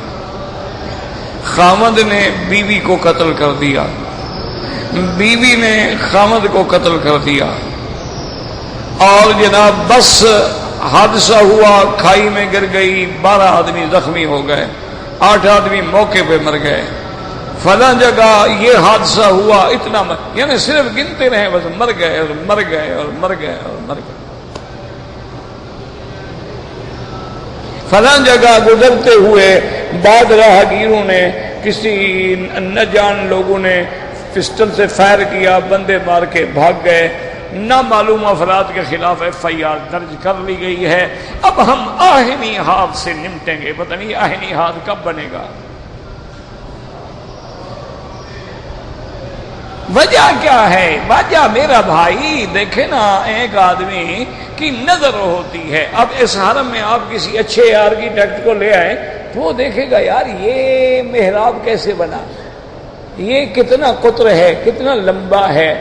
خامد نے بیوی کو قتل کر دیا، بیوی نے خامد کو قتل کر دیا، اور جناب بس حادثہ ہوا، کھائی میں گر گئی، 12 آدمی زخمی ہو گئے، 8 آدمی موقع پہ مر گئے، فلاں جگہ یہ حادثہ ہوا، اتنا یعنی صرف گنتے رہے، بس مر گئے اور مر گئے اور مر گئے اور مر گئے۔ فلاں جگہ گزرتے ہوئے بعد راہگیروں نے، کسی نہ جان لوگوں نے پسٹل سے فائر کیا، بندے مار کے بھاگ گئے، نامعلوم افراد کے خلاف FIR درج کر لی گئی ہے۔ اب ہم آہنی ہاتھ سے نمٹیں گے، پتہ نہیں آہنی ہاتھ کب بنے گا۔ وجہ کیا ہے؟ وجہ میرا بھائی دیکھے نا، ایک آدمی کی نظر ہوتی ہے۔ اب اس حرم میں آپ کسی اچھے آرکیٹیکٹ کو لے آئے تو وہ دیکھے گا یار یہ محراب کیسے بنا، یہ کتنا قطر ہے، کتنا لمبا ہے،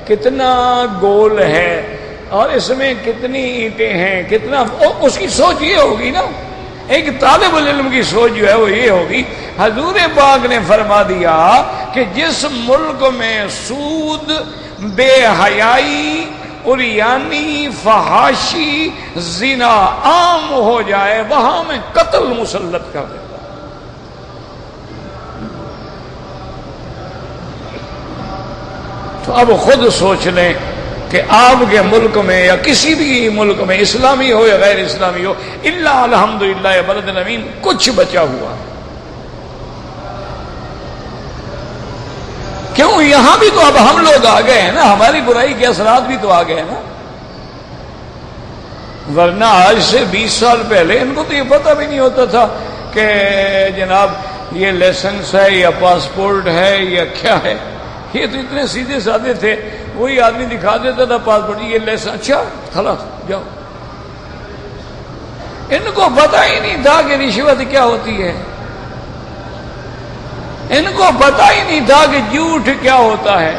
کتنا گول ہے، اور اس میں کتنی اینٹیں ہیں، کتنا، اس کی سوچ یہ ہوگی نا۔ ایک طالب العلم کی سوچ جو ہے وہ یہ ہوگی۔ حضور پاک نے فرما دیا کہ جس ملک میں سود، بے حیائی، عریانی، فحاشی، زنا عام ہو جائے وہاں میں قتل مسلط کر دیتا۔ تو اب خود سوچ لیں کہ آپ کے ملک میں یا کسی بھی ملک میں، اسلامی ہو یا غیر اسلامی ہو، الا الحمدللہ یا بلد الامین، کچھ بچا ہوا۔ کیوں؟ یہاں بھی تو اب ہم لوگ آ گئے ہیں نا، ہماری برائی کے اثرات بھی تو آ گئے ہیں نا۔ ورنہ آج سے 20 سال پہلے ان کو تو یہ پتہ بھی نہیں ہوتا تھا کہ جناب یہ لائسنس ہے یا پاسپورٹ ہے یا کیا ہے۔ یہ تو اتنے سیدھے سادے تھے، وہی آدمی دکھا دیتا تھا پاسپورٹ، یہ لائسنس، اچھا خلاص جاؤ۔ ان کو پتہ ہی نہیں تھا کہ رشوت کیا ہوتی ہے، ان کو پتہ ہی نہیں تھا کہ جھوٹ کیا ہوتا ہے۔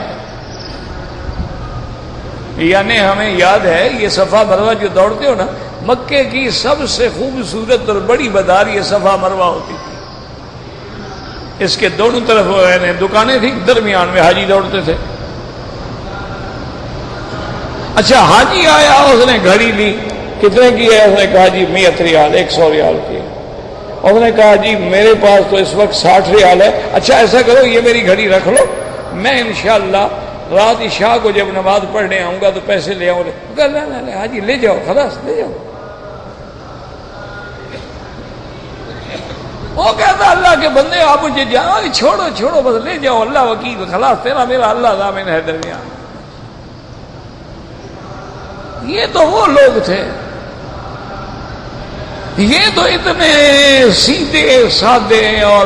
یعنی ہمیں یاد ہے یہ صفا مروہ جو دوڑتے ہو نا، مکے کی سب سے خوبصورت اور بڑی بازار یہ صفا مروہ ہوتی تھی۔ اس کے دونوں طرف دکانیں تھیں، درمیان میں حاجی دوڑتے تھے۔ اچھا حاجی آیا، اس نے گھڑی لی، کتنے کی ہے؟ اس نے کہا جی 100 ریال، 100 ریال کی ہے۔ اس نے کہا جی میرے پاس تو اس وقت 60 ریال ہے۔ اچھا ایسا کرو یہ میری گھڑی رکھ لو، میں انشاءاللہ رات عشاء کو جب نماز پڑھنے آؤں گا تو پیسے لے آؤں گا۔ نہیں حاجی لے جاؤ، خلاص لے جاؤ۔ وہ کہتا اللہ کے بندے آپ مجھے جان، چھوڑو چھوڑو بس لے جاؤ، اللہ وکیل، خلاص تیرا میرا اللہ ضامن ہے درمیان۔ یہ تو وہ لوگ تھے، یہ تو اتنے سیدھے سادے اور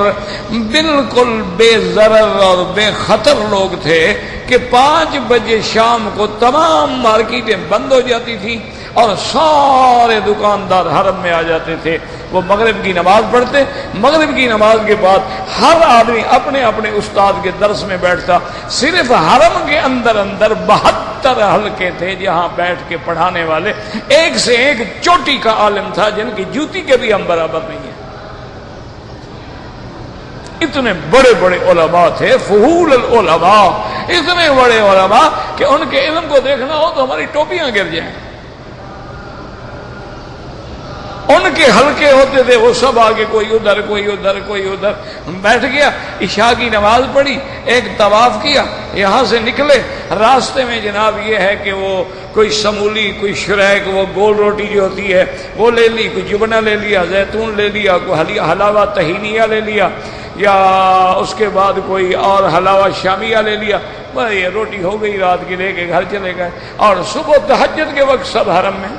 بالکل بے ضرر اور بے خطر لوگ تھے کہ 5 بجے شام کو تمام مارکیٹیں بند ہو جاتی تھی اور سارے دکاندار حرم میں آ جاتے تھے۔ وہ مغرب کی نماز پڑھتے، مغرب کی نماز کے بعد ہر آدمی اپنے اپنے استاد کے درس میں بیٹھتا۔ صرف حرم کے اندر 72 حلقے تھے جہاں بیٹھ کے پڑھانے والے ایک سے ایک چوٹی کا عالم تھا، جن کی جوتی کے بھی ہم برابر نہیں ہیں۔ اتنے بڑے بڑے علماء تھے، فہول العلماء، اتنے بڑے علماء کہ ان کے علم کو دیکھنا ہو تو ہماری ٹوپیاں گر جائیں۔ ان کے حلقے ہوتے تھے، وہ سب آگے، کوئی ادھر کوئی ادھر کوئی ادھر بیٹھ گیا۔ عشاء کی نماز پڑھی، ایک طواف کیا، یہاں سے نکلے، راستے میں جناب یہ ہے کہ وہ کوئی سمولی، کوئی شریک، وہ گول روٹی جو ہوتی ہے وہ لے لی، کوئی جبنہ لے لیا، زیتون لے لیا، کوئی حلاوہ طحینیہ لے لیا، یا اس کے بعد کوئی اور حلاوہ شامیہ لے لیا، بس یہ روٹی ہو گئی، رات کی لے کے گھر چلے گئے۔ اور صبح تہجد کے وقت سب حرم میں۔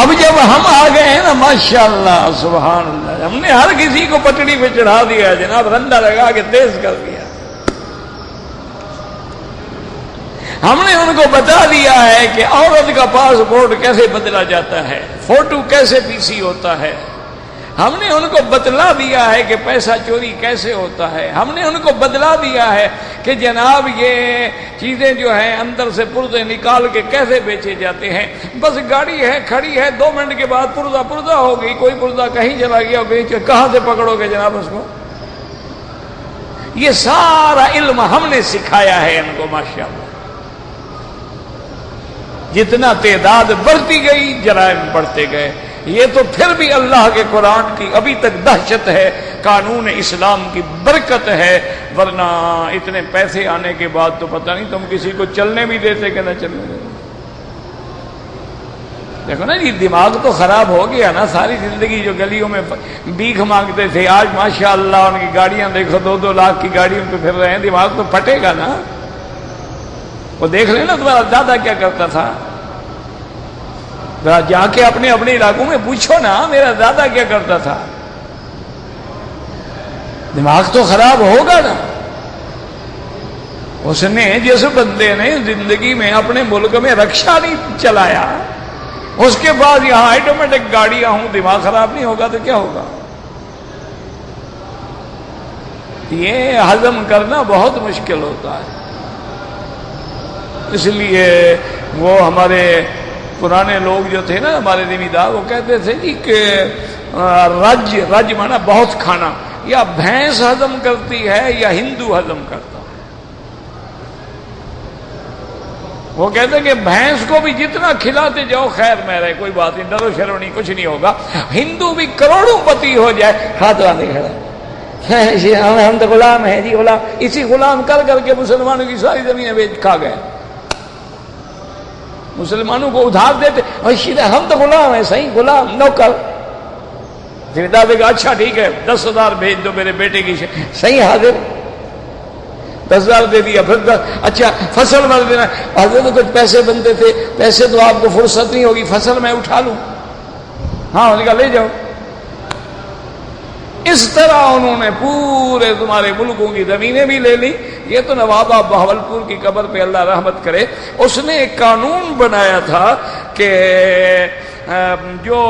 اب جب ہم آ گئے ہیں نا، ماشاءاللہ سبحان اللہ، ہم نے ہر کسی کو پٹڑی پہ چڑھا دیا جناب، رندہ لگا کے تیز کر دیا۔ ہم نے ان کو بتا دیا ہے کہ عورت کا پاسپورٹ کیسے بدلا جاتا ہے، فوٹو کیسے PC ہوتا ہے۔ ہم نے ان کو بتلا دیا ہے کہ پیسہ چوری کیسے ہوتا ہے، ہم نے ان کو بتلا دیا ہے کہ جناب یہ چیزیں جو ہیں اندر سے پردے نکال کے کیسے بیچے جاتے ہیں۔ بس گاڑی ہے کھڑی ہے، 2 منٹ کے بعد پردہ ہو گئی، کوئی پردہ کہیں چلا گیا، کہاں سے پکڑو گے جناب اس کو؟ یہ سارا علم ہم نے سکھایا ہے ان کو ماشاءاللہ۔ جتنا تعداد بڑھتی گئی جرائم بڑھتے گئے۔ یہ تو پھر بھی اللہ کے قرآن کی ابھی تک دہشت ہے، قانون اسلام کی برکت ہے، ورنہ اتنے پیسے آنے کے بعد تو پتہ نہیں تم کسی کو چلنے بھی دیتے کہ نہ چلنے دیتے۔ دیکھو نا جی، دماغ تو خراب ہو گیا نا، ساری زندگی جو گلیوں میں بھیک مانگتے تھے، آج ماشاءاللہ ان کی گاڑیاں دیکھو، 2-2 لاکھ کی گاڑیوں پہ پھر رہے ہیں، دماغ تو پھٹے گا نا۔ وہ دیکھ لینا تمہارا دادا کیا کرتا تھا، جا کے اپنے علاقوں میں پوچھو نا میرا دادا کیا کرتا تھا۔ دماغ تو خراب ہوگا نا۔ اس نے، جس بندے نے زندگی میں اپنے ملک میں رکشا نہیں چلایا، اس کے بعد یہاں آٹومیٹک گاڑیاں ہوں، دماغ خراب نہیں ہوگا تو کیا ہوگا؟ یہ ہضم کرنا بہت مشکل ہوتا ہے۔ اس لیے وہ ہمارے پرانے لوگ جو تھے نا، ہمارے زمیندار، وہ کہتے تھے جی کہ رج مانا بہت کھانا، یا بھینس ہضم کرتی ہے یا ہندو ہضم کرتا ہے۔ وہ کہتے ہیں کہ بھینس کو بھی جتنا کھلاتے جاؤ خیر میں رہے، کوئی بات نہیں، ڈر و شرم نہیں، کچھ نہیں ہوگا۔ ہندو بھی کروڑوں پتی ہو جائے، ہاتھ نہیں کھڑا، ہم تو غلام ہیں جی، غلام۔ اسی غلام کر کر کے مسلمانوں کی ساری زمینیں بیچ کھا گئے، مسلمانوں کو ادھار دیتے، ہم تو غلام ہیں، صحیح غلام، نوکر۔ زمیندار نے کہا اچھا ٹھیک ہے 10,000 بھیج دو میرے بیٹے کی، صحیح حاضر، 10,000 دے دیا۔ پھر اچھا فصل بھر دینا، حضرت تو کچھ پیسے بنتے تھے، پیسے تو آپ کو فرصت نہیں ہوگی، فصل میں اٹھا لوں، ہاں انہوں نے کہا لے جاؤ۔ اس طرح انہوں نے پورے تمہارے ملکوں کی زمینیں بھی لے لی۔ یہ تو نواب بہاولپور کی قبر پہ اللہ رحمت کرے، اس نے ایک قانون بنایا تھا کہ جو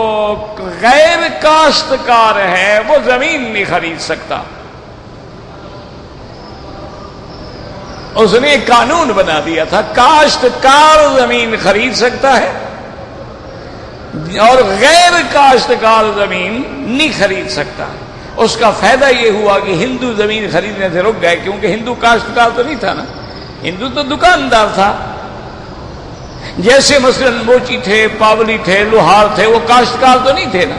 غیر کاشتکار ہے وہ زمین نہیں خرید سکتا۔ اس نے ایک قانون بنا دیا تھا، کاشتکار زمین خرید سکتا ہے اور غیر کاشتکار زمین نہیں خرید سکتا۔ اس کا فائدہ یہ ہوا کہ ہندو زمین خریدنے سے رک گئے، کیونکہ ہندو کاشتکار تو نہیں تھا نا، ہندو تو دکاندار تھا۔ جیسے مثلا موچی تھے، پاولی تھے، لوہار تھے، وہ کاشتکار تو نہیں تھے نا،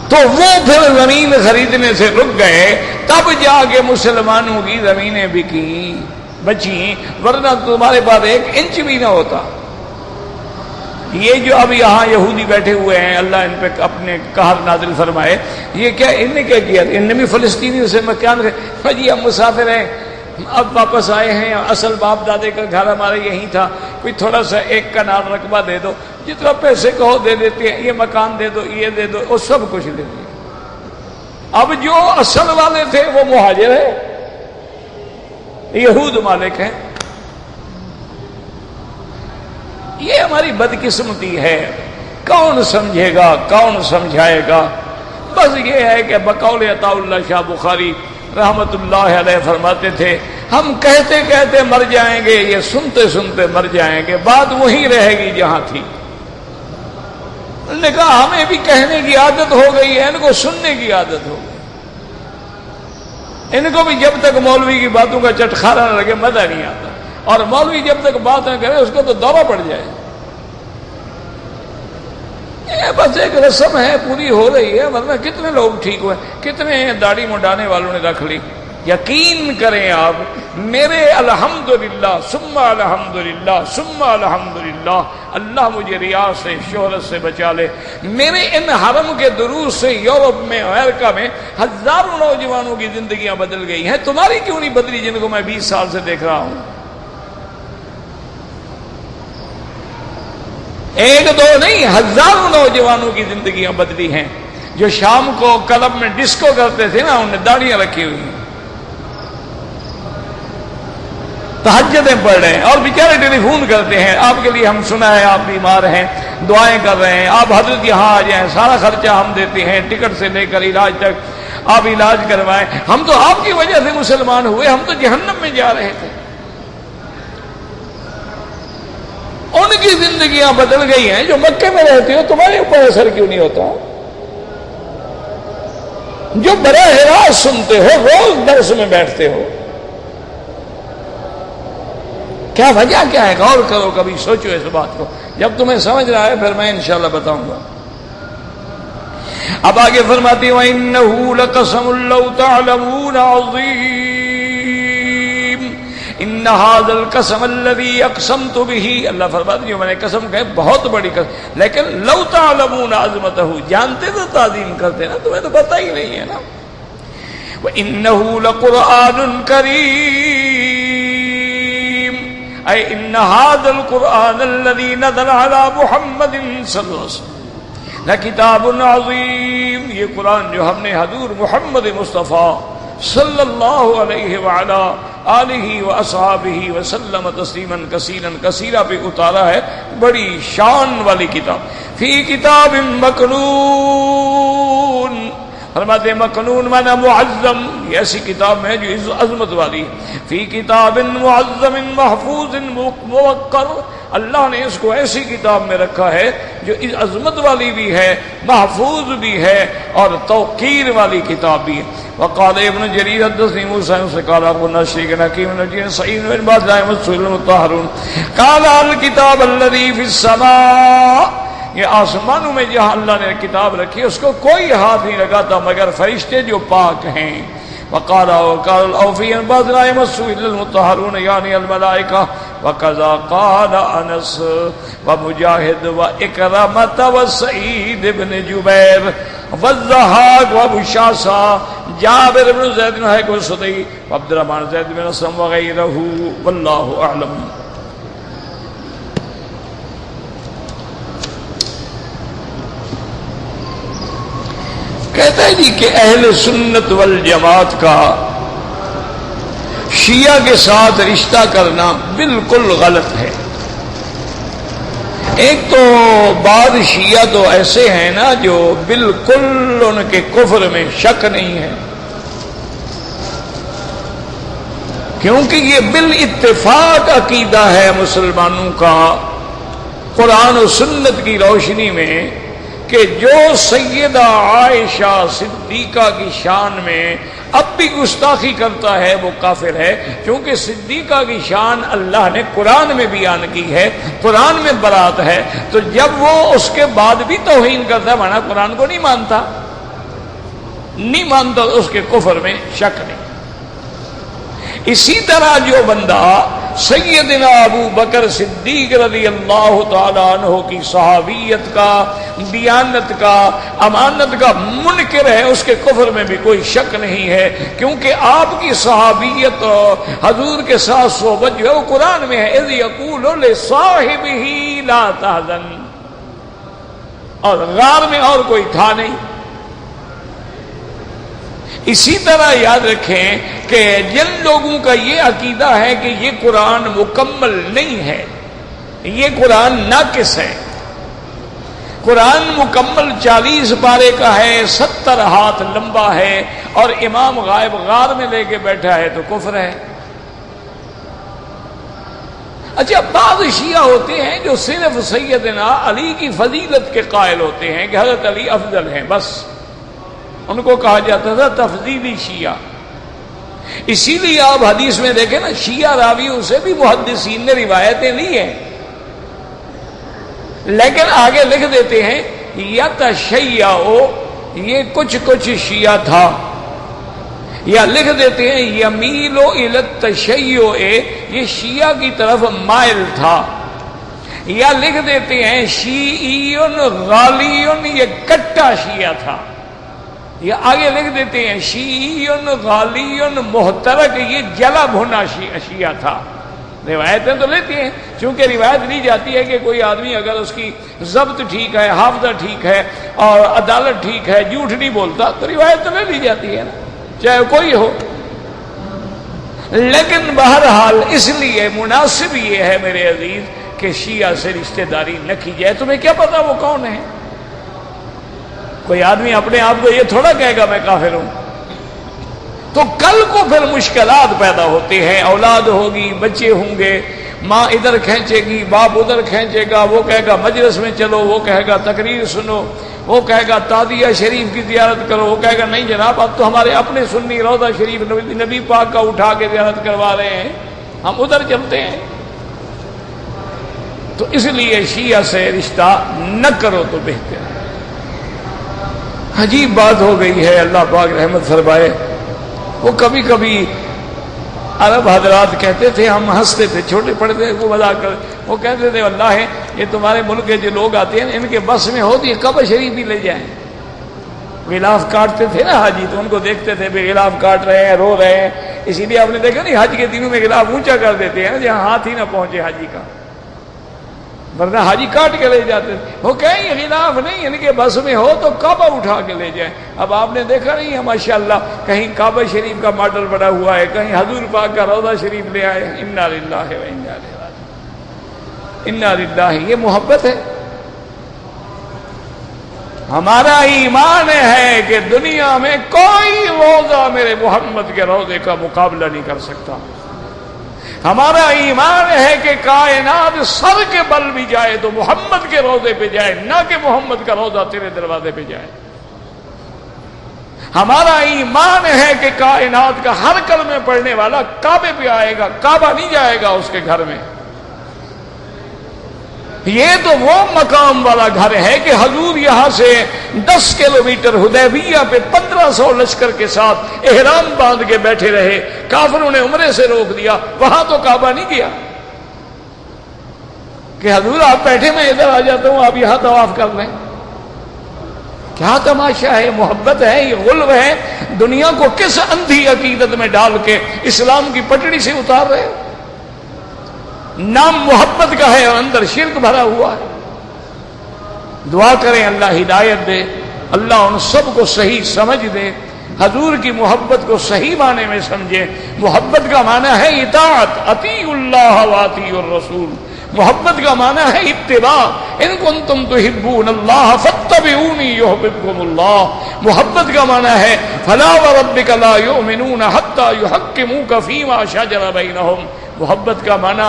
تو وہ پھر زمین خریدنے سے رک گئے، تب جا کے مسلمانوں کی زمینیں بچیں، ورنہ تمہارے پاس 1 انچ بھی نہ ہوتا۔ یہ جو اب یہاں یہودی بیٹھے ہوئے ہیں، اللہ ان پہ اپنے قہر نازل فرمائے، یہ کیا ان نے کیا کیا؟ ان نے بھی فلسطینیوں سے مکان جی ہم مسافر ہیں، اب واپس آئے ہیں، اصل باپ دادے کا گھر ہمارا یہیں تھا، کوئی تھوڑا سا 1 کنال رقبہ دے دو، جتنا پیسے کہو دے دیتے ہیں، یہ مکان دے دو، یہ دے دو، وہ سب کچھ دے دیا۔ اب جو اصل والے تھے وہ مہاجر ہیں، یہود مالک ہیں۔ یہ ہماری بدقسمتی ہے، کون سمجھے گا، کون سمجھائے گا؟ بس یہ ہے کہ بقول عطا اللہ شاہ بخاری رحمت اللہ علیہ فرماتے تھے، ہم کہتے کہتے مر جائیں گے، یہ سنتے سنتے مر جائیں گے، بات وہی رہے گی جہاں تھی۔ انہوں نے کہا ہمیں بھی کہنے کی عادت ہو گئی ہے، ان کو سننے کی عادت ہو گئی، ان کو بھی جب تک مولوی کی باتوں کا چٹخارا نہ لگے مزہ نہیں آتا، اور مولوی جب تک بات نہ کرے اس کو تو دورہ پڑ جائے۔ یہ بس ایک رسم ہے، پوری ہو رہی ہے، ورنہ کتنے لوگ ٹھیک ہوئے، کتنے داڑھی منڈانے والوں نے رکھ لی۔ یقین کریں آپ، میرے الحمدللہ ثم الحمدللہ ثم الحمدللہ، اللہ مجھے ریا سے، شہرت سے بچا لے۔ میرے ان حرم کے دروس سے یورپ میں، امریکہ میں ہزاروں نوجوانوں کی زندگیاں بدل گئی ہیں، تمہاری کیوں نہیں بدلی جن کو میں 20 سال سے دیکھ رہا ہوں؟ 1 2 نہیں، ہزاروں نوجوانوں کی زندگیاں بدلی ہیں، جو شام کو کلب میں ڈسکو کرتے تھے نا، انہوں نے داڑیاں رکھی ہوئی ہیں۔ تہجدیں پڑھ رہے ہیں اور بیچارے ٹیلی فون کرتے ہیں، آپ کے لیے ہم سنا ہے آپ بیمار ہیں، دعائیں کر رہے ہیں، آپ حضرت یہاں آ جائیں، سارا خرچہ ہم دیتے ہیں، ٹکٹ سے لے کر علاج تک آپ علاج کروائیں، ہم تو آپ کی وجہ سے مسلمان ہوئے، ہم تو جہنم میں جا رہے تھے۔ ان کی زندگیاں بدل گئی ہیں۔ جو مکے میں رہتے ہو تمہارے اوپر اثر کیوں نہیں ہوتا؟ جو براہ راست سنتے ہو، روز درس میں بیٹھتے ہو، کیا وجہ کیا ہے؟ غور کرو، کبھی سوچو اس بات کو۔ جب تمہیں سمجھ رہا ہے پھر میں انشاءاللہ بتاؤں گا۔ اب آگے فرماتی ہیں وَإِنَّهُ لَقَسَمٌ لَوْ تَعْلَمُونَ عَظِيمٌ إِنَّ هَذَا الْقَسَمَ الَّذِي أَقْسَمْتُ بِهِ، اللہ فرماتی ہے میں نے قسم کہی بہت بڑی قسم، لیکن لَوْ تَعْلَمُونَ عَظْمَتَهُ، جانتے تو تعظیم کرتے نا، تمہیں تو پتہ ہی نہیں ہے نا۔ وَإِنَّهُ لَقُرْآنٌ كَرِيمٌ اے ان هذا القرآن الذي نزل على محمد صلی اللہ علیہ وسلم لکتاب عظیم، یہ قرآن جو ہم نے حضور محمد مصطفیٰ صلی اللہ علیہ وعلا آلہ واصحابہ وسلم تسلیما کثیرا کثیرا پہ اتارا ہے، بڑی شان والی کتاب، فی کتاب مکنون، فرماتے ہیں مکنون مانا معظم، یہ ایسی کتاب ہے جو عظمت والی ہے، فی کتاب معظم محفوظ موقر، اللہ نے اس کو ایسی کتاب میں رکھا ہے جو عظمت والی بھی ہے، محفوظ بھی ہے اور توقیر والی کتاب بھی ہے۔ وقال ابن جریر حدثني موسى سے قال ابو نشریق حکیم نجی سعید بن باز لا مسئول المطہرون قال الکتاب الذي في السماء، یہ آسمانوں میں جہاں اللہ نے کتاب رکھی اس کو کوئی ہاتھ نہیں لگاتا مگر فرشتے جو پاک ہیں۔ وقال الاوفی بعض لا يمسوا الا المطهرون یعنی الملائکہ، وكذا قال انس ومجاہد واکرمۃ وسعید بن جبیر والضحاک وابو شعثہ جابر بن زید بن حیق والسدی وعبد الرحمن زید بن اسلم وغیرہ، واللہ اعلم۔ کہتا ہے جی کہ اہل سنت والجماعت کا شیعہ کے ساتھ رشتہ کرنا بالکل غلط ہے۔ ایک تو بعض شیعہ تو ایسے ہیں نا جو بالکل ان کے کفر میں شک نہیں ہے، کیونکہ یہ بالاتفاق عقیدہ ہے مسلمانوں کا قرآن و سنت کی روشنی میں کہ جو سیدہ عائشہ صدیقہ کی شان میں اب بھی گستاخی کرتا ہے وہ کافر ہے، کیونکہ صدیقہ کی شان اللہ نے قرآن میں بیان کی ہے، قرآن میں برات ہے، تو جب وہ اس کے بعد بھی توہین کرتا ہے مانا قرآن کو نہیں مانتا اس کے کفر میں شک نہیں۔ اسی طرح جو بندہ سیدنا ابو بکر صدیق رضی اللہ تعالی عنہ کی صحابیت کا، دیانت کا، امانت کا منکر ہے، اس کے کفر میں بھی کوئی شک نہیں ہے، کیونکہ آپ کی صحابیت حضور کے ساتھ صحبت جو ہے وہ قرآن میں ہے، اذ یقول لصاحبہ لا تحزن، اور غار میں اور کوئی تھا نہیں۔ اسی طرح یاد رکھیں کہ جن لوگوں کا یہ عقیدہ ہے کہ یہ قرآن مکمل نہیں ہے، یہ قرآن ناقص ہے، قرآن مکمل 40 پارے کا ہے، 70 ہاتھ لمبا ہے اور امام غائب غار میں لے کے بیٹھا ہے، تو کفر ہے۔ اچھا بعض شیعہ ہوتے ہیں جو صرف سیدنا علی کی فضیلت کے قائل ہوتے ہیں کہ حضرت علی افضل ہیں، بس ان کو کہا جاتا تھا تفضیلی شیعہ۔ اسی لیے آپ حدیث میں دیکھیں نا، شیعہ راویوں سے بھی محدثین نے روایتیں لی ہیں، لیکن آگے لکھ دیتے ہیں یتشیع، یہ کچھ شیعہ تھا، یا لکھ دیتے ہیں یمیل الی التشیع، یہ شیعہ کی طرف مائل تھا، یا لکھ دیتے ہیں شیعی غالی، یہ کٹا شیعہ تھا، یا آگے لکھ دیتے ہیں شیعی غالی محترق، یہ جلا بھونا شیعہ تھا۔ روایتیں تو لیتی ہیں، چونکہ روایت لی جاتی ہے کہ کوئی آدمی اگر اس کی ضبط ٹھیک ہے، حافظہ ٹھیک ہے اور عدالت ٹھیک ہے، جھوٹ نہیں بولتا، تو روایت تو لے لی جاتی ہے نا، چاہے کوئی ہو۔ لیکن بہرحال اس لیے مناسب یہ ہے میرے عزیز کہ شیعہ سے رشتہ داری نہ کی جائے. تمہیں کیا پتا وہ کون ہے؟ کوئی آدمی اپنے آپ کو یہ تھوڑا کہے گا میں کافر ہوں. تو کل کو پھر مشکلات پیدا ہوتی ہیں. اولاد ہوگی، بچے ہوں گے، ماں ادھر کھینچے گی، باپ ادھر کھینچے گا، وہ کہے گا مجلس میں چلو، وہ کہے گا تقریر سنو، وہ کہے گا تعزیہ شریف کی زیارت کرو، وہ کہے گا نہیں جناب اب تو ہمارے اپنے سنی روضہ شریف نبی پاک کا اٹھا کے زیارت کروا رہے ہیں، ہم ادھر چلتے ہیں. تو اس لیے شیعہ سے رشتہ نہ کرو تو بہتر ہے. عجیب بات ہو گئی ہے، اللہ پاک رحمت فرمائے. وہ کبھی کبھی عرب حضرات کہتے تھے، ہم ہنستے تھے، چھوٹے پڑھتے وہ مذاق کر، وہ کہتے تھے اللہ ہے یہ تمہارے ملک کے جو لوگ آتے ہیں ان کے بس میں ہوتی ہے کعبہ شریف بھی لے جائیں. غلاف کاٹتے تھے نا حاجی، تو ان کو دیکھتے تھے بھی غلاف کاٹ رہے ہیں، رو رہے ہیں. اسی لیے آپ نے دیکھا نہیں حج کے دنوں میں غلاف اونچا کر دیتے ہیں جہاں ہاتھ ہی نہ پہنچے حاجی کا، ورنہ حاجی کاٹ کے لے جاتے تھے. وہ کہیں یہ غلاف نہیں، ان کے بس میں ہو تو کعبہ اٹھا کے لے جائیں. اب آپ نے دیکھا نہیں ہے ماشاءاللہ کہیں کعبہ شریف کا ماڈل بنا ہوا ہے، کہیں حضور پاک کا روضہ شریف لے آئے. انا للہ و انا الیہ راجعون. انا للہ، یہ محبت ہے. ہمارا ایمان ہے کہ دنیا میں کوئی روضہ میرے محمد کے روضے کا مقابلہ نہیں کر سکتا. ہمارا ایمان ہے کہ کائنات سر کے بل بھی جائے تو محمد کے روضے پہ جائے، نہ کہ محمد کا روضہ تیرے دروازے پہ جائے. ہمارا ایمان ہے کہ کائنات کا ہر کلمے پڑھنے والا کعبے پہ آئے گا، کعبہ نہیں جائے گا اس کے گھر میں. یہ تو وہ مقام والا گھر ہے کہ حضور یہاں سے 10 کلومیٹر حدیبیہ پہ 1500 لشکر کے ساتھ احرام باندھ کے بیٹھے رہے. کافروں نے عمرے سے روک دیا، وہاں تو کعبہ نہیں گیا کہ حضور آپ بیٹھے میں ادھر آ جاتا ہوں آپ یہاں طواف کر لیں. کیا تماشا ہے، محبت ہے، یہ غلو ہے. دنیا کو کس اندھی عقیدت میں ڈال کے اسلام کی پٹڑی سے اتار رہے. نام محبت کا ہے اور اندر شرک بھرا ہوا ہے. دعا کریں اللہ ہدایت دے، اللہ ان سب کو صحیح سمجھ دے، حضور کی محبت کو صحیح معنی میں سمجھے. محبت کا معنی ہے اطاعت، اطیعوا اللہ واطیعوا الرسول. محبت کا معنی ہے اتباع، ان کنتم تحبون اللہ فاتبعونی یحببکم اللہ. محبت کا معنی ہے فلا وربک لا یؤمنون حتی یحکموک فیما شجر بینہم. محبت کا معنی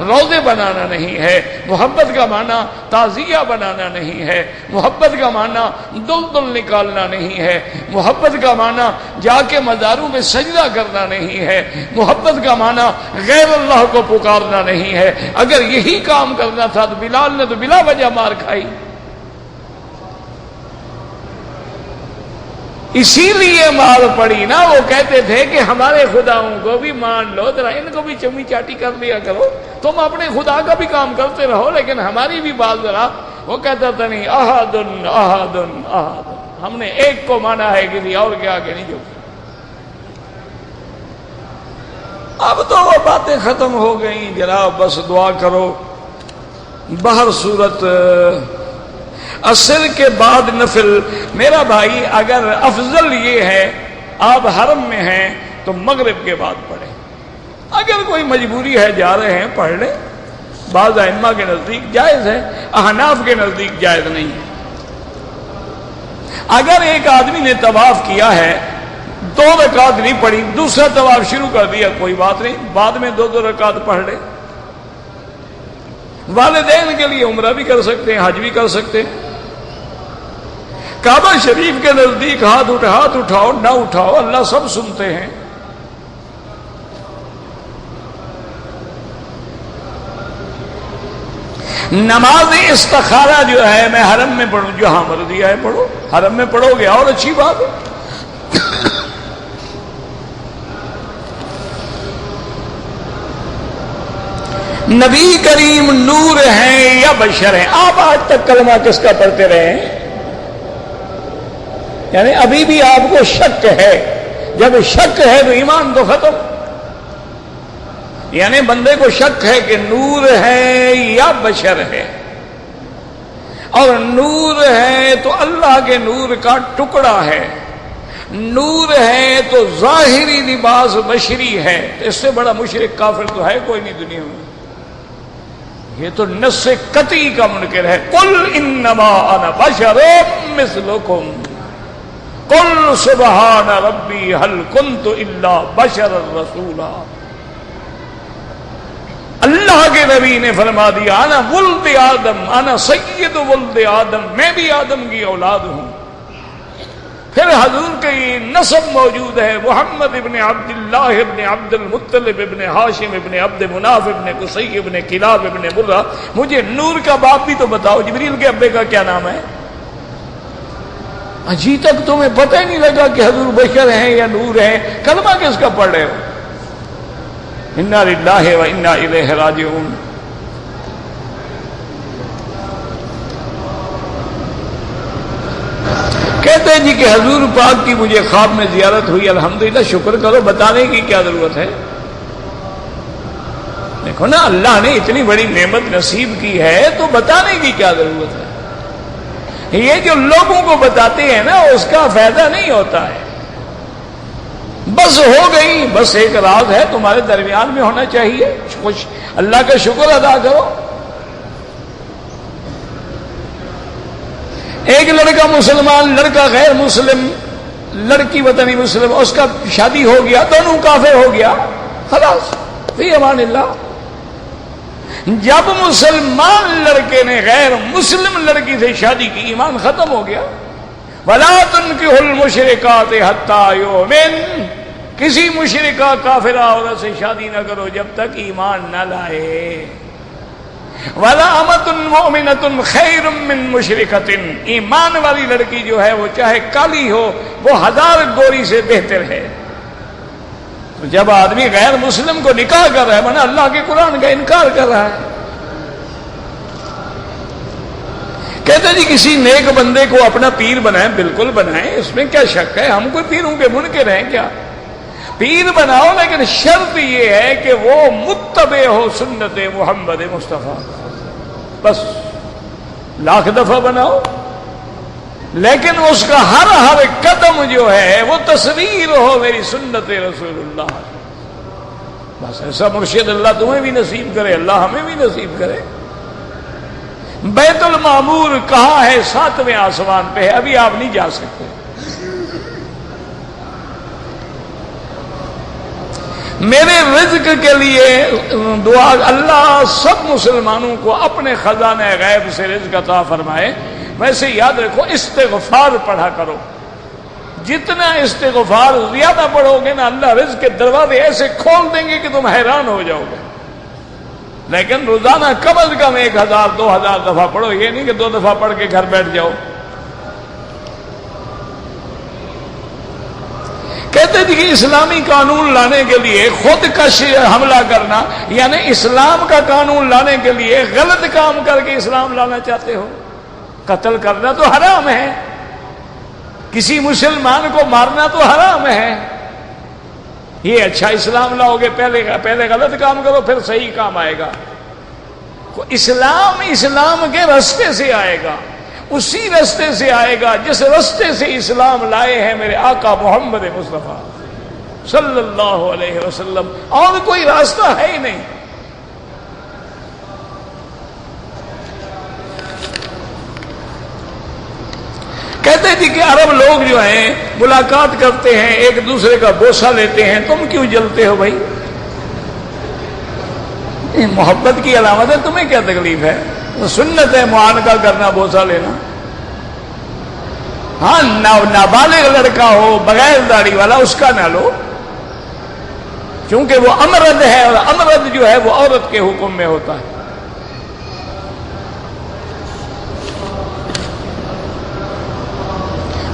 روزے بنانا نہیں ہے، محبت کا معنی تعزیہ بنانا نہیں ہے، محبت کا معنی دل نکالنا نہیں ہے، محبت کا معنی جا کے مزاروں میں سجدہ کرنا نہیں ہے، محبت کا معنی غیر اللہ کو پکارنا نہیں ہے. اگر یہی کام کرنا تھا تو بلال نے تو بلا وجہ مار کھائی. اسی لیے مار پڑی نا. وہ کہتے تھے کہ ہمارے خداؤں کو بھی مان لو، ذرا ان کو بھی چمی چاٹی کر لیا کرو، تم اپنے خدا کا بھی کام کرتے رہو لیکن ہماری بھی بات ذرا. وہ کہتا تھا نہیں، احد احد احد، ہم نے ایک کو مانا ہے کسی اور کے آگے نہیں جھکتے. اب تو وہ باتیں ختم ہو گئیں جناب، بس دعا کرو. بہر صورت عصر کے بعد نفل، میرا بھائی اگر افضل یہ ہے آپ حرم میں ہیں تو مغرب کے بعد پڑھیں. اگر کوئی مجبوری ہے جا رہے ہیں پڑھ لیں. بعض ائمہ کے نزدیک جائز ہے، احناف کے نزدیک جائز نہیں ہے. اگر ایک آدمی نے طواف کیا ہے 2 رکعت نہیں پڑھی، دوسرا طواف شروع کر دیا، کوئی بات نہیں، بعد میں 2 رکعت پڑھ لے. والدین کے لیے عمرہ بھی کر سکتے ہیں، حج بھی کر سکتے ہیں. کعبہ شریف کے نزدیک ہاتھ اٹھاؤ نہ اٹھاؤ اللہ سب سنتے ہیں. نماز استخارہ جو ہے میں حرم میں پڑھوں، جہاں مرضی ہے پڑھو، حرم میں پڑھو گے اور اچھی بات ہے. نبی کریم نور ہیں یا بشر ہیں؟ آپ آج تک کلمہ کس کا پڑھتے رہے ہیں؟ یعنی ابھی بھی آپ کو شک ہے. جب شک ہے تو ایمان تو ختم. یعنی بندے کو شک ہے کہ نور ہے یا بشر ہے، اور نور ہے تو اللہ کے نور کا ٹکڑا ہے. نور ہے تو ظاہری لباس بشری ہے، اس سے بڑا مشرک کافر تو ہے کوئی نہیں دنیا میں. یہ تو نص قطعی کا منکر ہے. قل انما انا بشر مثلکم قل سبحان ربی هل کنت الا بشرا رسولا. اللہ کے نبی نے فرما دیا انا ولد آدم انا سید ولد آدم، میں بھی آدم کی اولاد ہوں. پھر حضور کی نسب موجود ہے، محمد ابن عبداللہ ابن عبد المطلب ابن ہاشم ابن عبد مناف ابن قصی ابن کلاب ابن مرہ. مجھے نور کا باپ بھی تو بتاؤ، جبریل کے ابے کا کیا نام ہے؟ اجی تک تمہیں پتہ ہی نہیں لگا کہ حضور بشر ہیں یا نور ہیں. کلمہ کس کا پڑھ رہے ہو؟ انا للہ و انا الیہ راجعون. کہتے ہیں جی کہ حضور پاک کی مجھے خواب میں زیارت ہوئی، الحمدللہ شکر کرو، بتانے کی کیا ضرورت ہے؟ دیکھو نا، اللہ نے اتنی بڑی نعمت نصیب کی ہے تو بتانے کی کیا ضرورت ہے؟ یہ جو لوگوں کو بتاتے ہیں نا اس کا فائدہ نہیں ہوتا ہے. بس ہو گئی، بس ایک راز ہے تمہارے درمیان میں ہونا چاہیے، خوش اللہ کا شکر ادا کرو. ایک لڑکا مسلمان، لڑکا غیر مسلم، لڑکی وطنی مسلم، اس کا شادی ہو گیا، دونوں کافر ہو گیا، خلاص فی امان اللہ. جب مسلمان لڑکے نے غیر مسلم لڑکی سے شادی کی، ایمان ختم ہو گیا. وَلَا تُنكِحُوا الْمُشْرِكَاتِ حَتَّى يُؤْمِنَّ. کسی مشرکہ کافرہ عورت سے شادی نہ کرو جب تک ایمان نہ لائے. وَلَا أَمَةٌ مُؤْمِنَةٌ خَيْرٌ مِّن مُشْرِكَةٍ. ایمان والی لڑکی جو ہے وہ چاہے کالی ہو، وہ 1000 گوری سے بہتر ہے. تو جب آدمی غیر مسلم کو نکاح کر رہا ہے مانا اللہ کے قرآن کا انکار کر رہا ہے. کہتے جی کسی نیک بندے کو اپنا پیر بنائیں، بالکل بنائیں، اس میں کیا شک ہے؟ ہم کوئی پیروں کے منکر ہیں کیا؟ پیر بناؤ، لیکن شرط یہ ہے کہ وہ متبع ہو سنت محمد مصطفیٰ. بس لاکھ دفعہ بناؤ، لیکن اس کا ہر قدم جو ہے وہ تصویر ہو میری سنت رسول اللہ. بس ایسا مرشد اللہ تمہیں بھی نصیب کرے، اللہ ہمیں بھی نصیب کرے. بیت المعمور کہاں ہے؟ 7ویں آسمان پہ ہے، ابھی آپ نہیں جا سکتے. میرے رزق کے لیے دعا، اللہ سب مسلمانوں کو اپنے خزانہ غیب سے رزق عطا فرمائے. ویسے یاد رکھو استغفار پڑھا کرو، جتنا استغفار زیادہ پڑھو گے نا اللہ رزق کے دروازے ایسے کھول دیں گے کہ تم حیران ہو جاؤ گے. لیکن روزانہ کم از کم 1000 2000 دفعہ پڑھو، یہ نہیں کہ 2 دفعہ پڑھ کے گھر بیٹھ جاؤ. کہتے تھے کہ اسلامی قانون لانے کے لیے خود کش حملہ کرنا، یعنی اسلام کا قانون لانے کے لیے غلط کام کر کے اسلام لانا چاہتے ہو. قتل کرنا تو حرام ہے، کسی مسلمان کو مارنا تو حرام ہے. یہ اچھا اسلام لاؤ گے، پہلے غلط کام کرو پھر صحیح کام آئے گا. اسلام کے راستے سے آئے گا، اسی راستے سے آئے گا جس راستے سے اسلام لائے ہیں میرے آقا محمد مصطفیٰ صلی اللہ علیہ وسلم. اور کوئی راستہ ہے ہی نہیں. کہتے تھے کہ عرب لوگ جو ہیں ملاقات کرتے ہیں، ایک دوسرے کا بوسہ لیتے ہیں. تم کیوں جلتے ہو بھائی؟ محبت کی علامت ہے، تمہیں کیا تکلیف ہے؟ سنت ہے معانقہ کرنا، بوسہ لینا. ہاں نابالغ لڑکا ہو بغیر داڑھی والا اس کا نہ لو، کیونکہ وہ امرد ہے، اور امرد جو ہے وہ عورت کے حکم میں ہوتا ہے.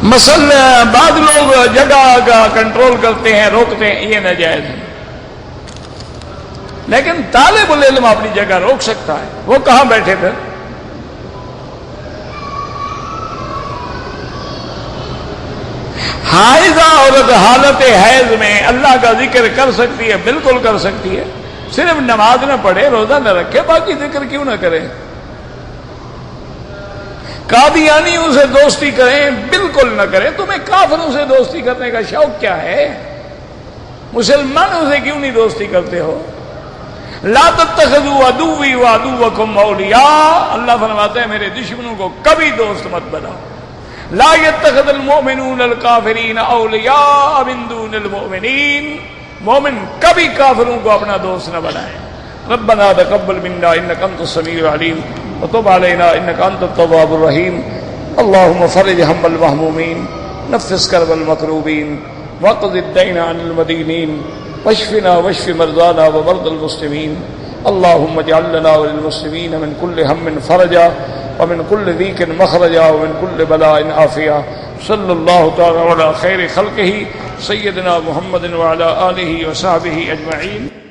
مثلا بعض لوگ جگہ کا کنٹرول کرتے ہیں، روکتے ہیں، یہ ناجائز ہے. لیکن طالب العلم اپنی جگہ روک سکتا ہے. وہ کہاں بیٹھے تھے؟ حائضہ عورت حالت حیض میں اللہ کا ذکر کر سکتی ہے، بالکل کر سکتی ہے. صرف نماز نہ پڑھے، روزہ نہ رکھے، باقی ذکر کیوں نہ کرے. قادیانیوں سے دوستی کریں بالکل نہ کریں. تمہیں کافروں سے دوستی کرنے کا شوق کیا ہے؟ مسلمانوں سے کیوں نہیں دوستی کرتے ہو؟ لا تتخذوا عدوی وعدوکم اولیاء، اللہ فرماتے ہیں میرے دشمنوں کو کبھی دوست مت بناؤ. لا يتخذ المؤمنون الکافرین اولیاء من دون المؤمنین، مومن کبھی کافروں کو اپنا دوست نہ بنائے. ربنا تقبل منا انک انت السمیع العلیم وتب علینا انک انت التواب الرحیم. اللهم فرج هم المهمومین، نفس کرب المکروبین، واقض الدین عن المدینین، واشفنا واشف مرضانا ومرضى المسلمین. اللهم اجعل لنا وللمسلمین من كل هم فرجا ومن كل ضيق مخرجا ومن كل بلاء عافيا. صلی اللہ تعالی علی خیر خلقہ سیدنا محمد وعلى آلہ وصحبہ اجمعین.